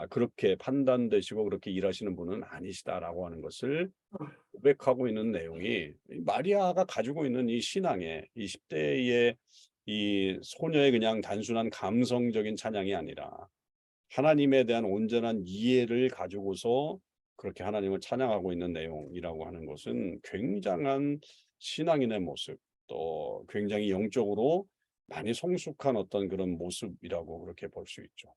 그렇게 판단되시고 그렇게 일하시는 분은 아니시다라고 하는 것을 고백하고 있는 내용이 마리아가 가지고 있는 이 신앙의 이 10대의 이 소녀의 그냥 단순한 감성적인 찬양이 아니라 하나님에 대한 온전한 이해를 가지고서 그렇게 하나님을 찬양하고 있는 내용이라고 하는 것은 굉장한 신앙인의 모습, 또 굉장히 영적으로 많이 성숙한 어떤 그런 모습이라고 그렇게 볼 수 있죠.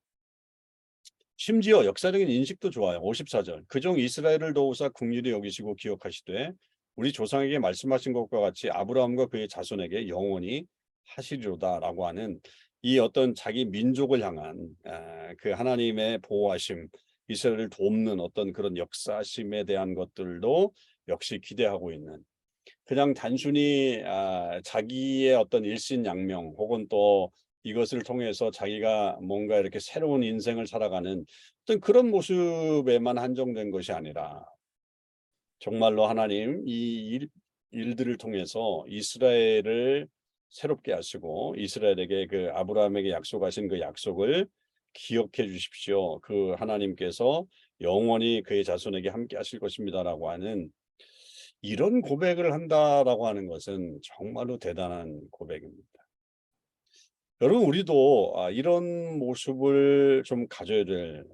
심지어 역사적인 인식도 좋아요. 54절. 그종 이스라엘을 도우사 긍휼히 여기시고 기억하시되 우리 조상에게 말씀하신 것과 같이 아브라함과 그의 자손에게 영원히 하시리로다라고 하는 이 어떤 자기 민족을 향한 그 하나님의 보호하심, 이스라엘을 돕는 어떤 그런 역사심에 대한 것들도 역시 기대하고 있는, 그냥 단순히 자기의 어떤 일신양명 혹은 또 이것을 통해서 자기가 뭔가 이렇게 새로운 인생을 살아가는 어떤 그런 모습에만 한정된 것이 아니라 정말로 하나님 일들을 통해서 이스라엘을 새롭게 하시고 이스라엘에게 그 아브라함에게 약속하신 그 약속을 기억해 주십시오. 그 하나님께서 영원히 그의 자손에게 함께 하실 것입니다라고 하는 이런 고백을 한다라고 하는 것은 정말로 대단한 고백입니다. 여러분, 우리도 이런 모습을 좀 가져야 될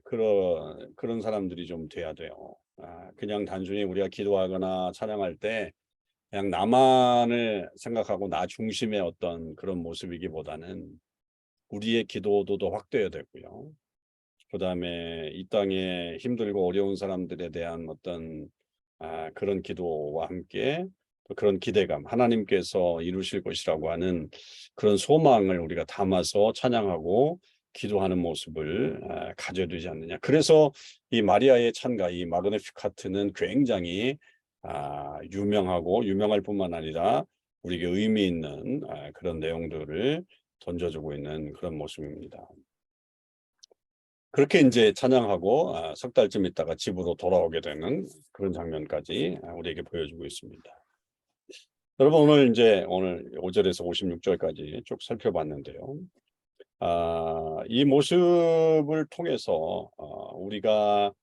그런 사람들이 좀 돼야 돼요. 그냥 단순히 우리가 기도하거나 찬양할 때 그냥 나만을 생각하고 나 중심의 어떤 그런 모습이기보다는 우리의 기도도 더 확대해야 되고요. 그다음에 이 땅에 힘들고 어려운 사람들에 대한 어떤 그런 기도와 함께 또 그런 기대감, 하나님께서 이루실 것이라고 하는 그런 소망을 우리가 담아서 찬양하고 기도하는 모습을 가져야 되지 않느냐. 그래서 이 마리아의 찬가, 이 마그니피카트는 굉장히 유명하고 유명할 뿐만 아니라 우리에게 의미 있는 그런 내용들을 던져주고 있는 그런 모습입니다. 그렇게 이제 찬양하고 석 달쯤 있다가 집으로 돌아오게 되는 그런 장면까지 우리에게 보여주고 있습니다. 여러분, 오늘 5절에서 56절까지 쭉 살펴봤는데요. 이 모습을 통해서 우리가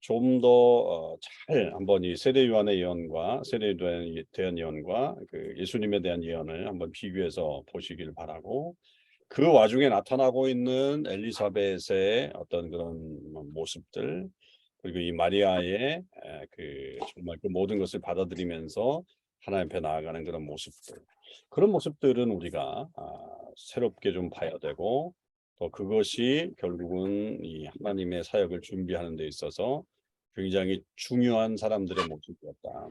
좀 더 잘 한번 이 세례 요한의 예언과 세례에 대한 예언과 그 예수님에 대한 예언을 한번 비교해서 보시길 바라고, 그 와중에 나타나고 있는 엘리사벳의 어떤 그런 모습들, 그리고 이 마리아의 그 정말 그 모든 것을 받아들이면서 하나님 앞에 나아가는 그런 모습들, 그런 모습들은 우리가 새롭게 좀 봐야 되고, 또 그것이 결국은 이 하나님의 사역을 준비하는 데 있어서 굉장히 중요한 사람들의 모습이었다.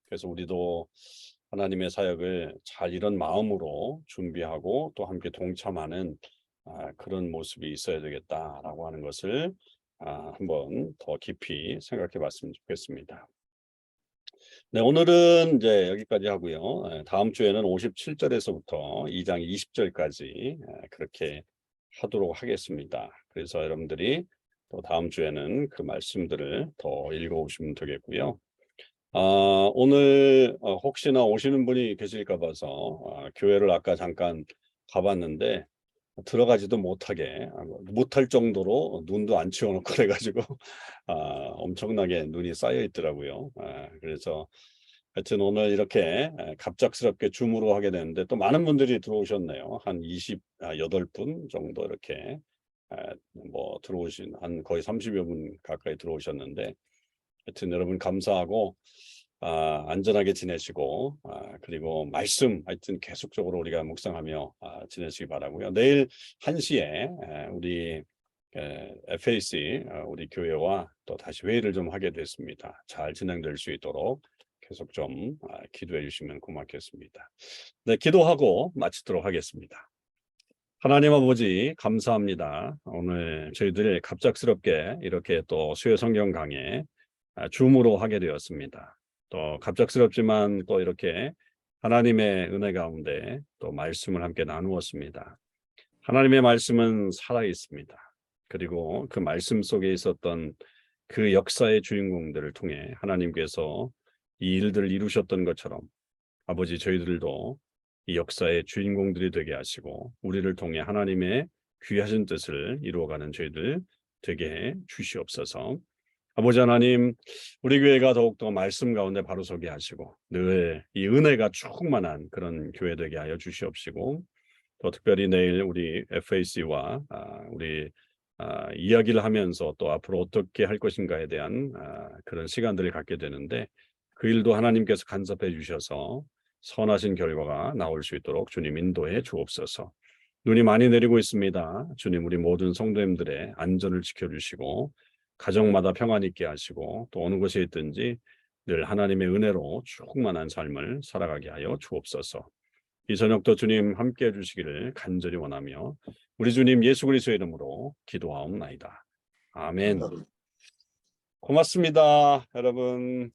그래서 우리도 하나님의 사역을 잘 이런 마음으로 준비하고 또 함께 동참하는 그런 모습이 있어야 되겠다라고 하는 것을 한번 더 깊이 생각해 봤으면 좋겠습니다. 네, 오늘은 이제 여기까지 하고요. 다음 주에는 57절에서부터 2장 20절까지 그렇게 하도록 하겠습니다. 그래서 여러분들이 또 다음 주에는 그 말씀들을 더 읽어오시면 되겠고요. 오늘 혹시나 오시는 분이 계실까 봐서 교회를 아까 잠깐 가봤는데 들어가지도 못할 정도로 눈도 안 치워놓고 그래가지고 엄청나게 눈이 쌓여 있더라고요. 그래서 하여튼 오늘 이렇게 갑작스럽게 줌으로 하게 되는데 또 많은 분들이 들어오셨네요. 한 28분 정도 이렇게 뭐 들어오신 한 거의 30여 분 가까이 들어오셨는데, 하여튼 여러분 감사하고 안전하게 지내시고 그리고 말씀 하여튼 계속적으로 우리가 묵상하며 지내시기 바라고요. 내일 1시에 우리 FAC 우리 교회와 또 다시 회의를 좀 하게 됐습니다. 잘 진행될 수 있도록 계속 좀 기도해 주시면 고맙겠습니다. 네, 기도하고 마치도록 하겠습니다. 하나님 아버지 감사합니다. 오늘 저희들이 갑작스럽게 이렇게 또 수요 성경 강의 줌으로 하게 되었습니다. 또 갑작스럽지만 또 이렇게 하나님의 은혜 가운데 또 말씀을 함께 나누었습니다. 하나님의 말씀은 살아 있습니다. 그리고 그 말씀 속에 있었던 그 역사의 주인공들을 통해 하나님께서 이 일들을 이루셨던 것처럼 아버지 저희들도 이 역사의 주인공들이 되게 하시고 우리를 통해 하나님의 귀하신 뜻을 이루어가는 저희들 되게 해 주시옵소서. 아버지 하나님, 우리 교회가 더욱더 말씀 가운데 바로 서게 하시고 늘 이 은혜가 충만한 그런 교회 되게 하여 주시옵시고 또 특별히 내일 우리 FAC와 우리 이야기를 하면서 또 앞으로 어떻게 할 것인가에 대한 그런 시간들을 갖게 되는데 그 일도 하나님께서 간섭해 주셔서 선하신 결과가 나올 수 있도록 주님 인도해 주옵소서. 눈이 많이 내리고 있습니다. 주님 우리 모든 성도님들의 안전을 지켜주시고 가정마다 평안 있게 하시고 또 어느 곳에 있든지 늘 하나님의 은혜로 충만한 삶을 살아가게 하여 주옵소서. 이 저녁도 주님 함께해 주시기를 간절히 원하며 우리 주님 예수 그리스도의 이름으로 기도하옵나이다. 아멘. 고맙습니다, 여러분.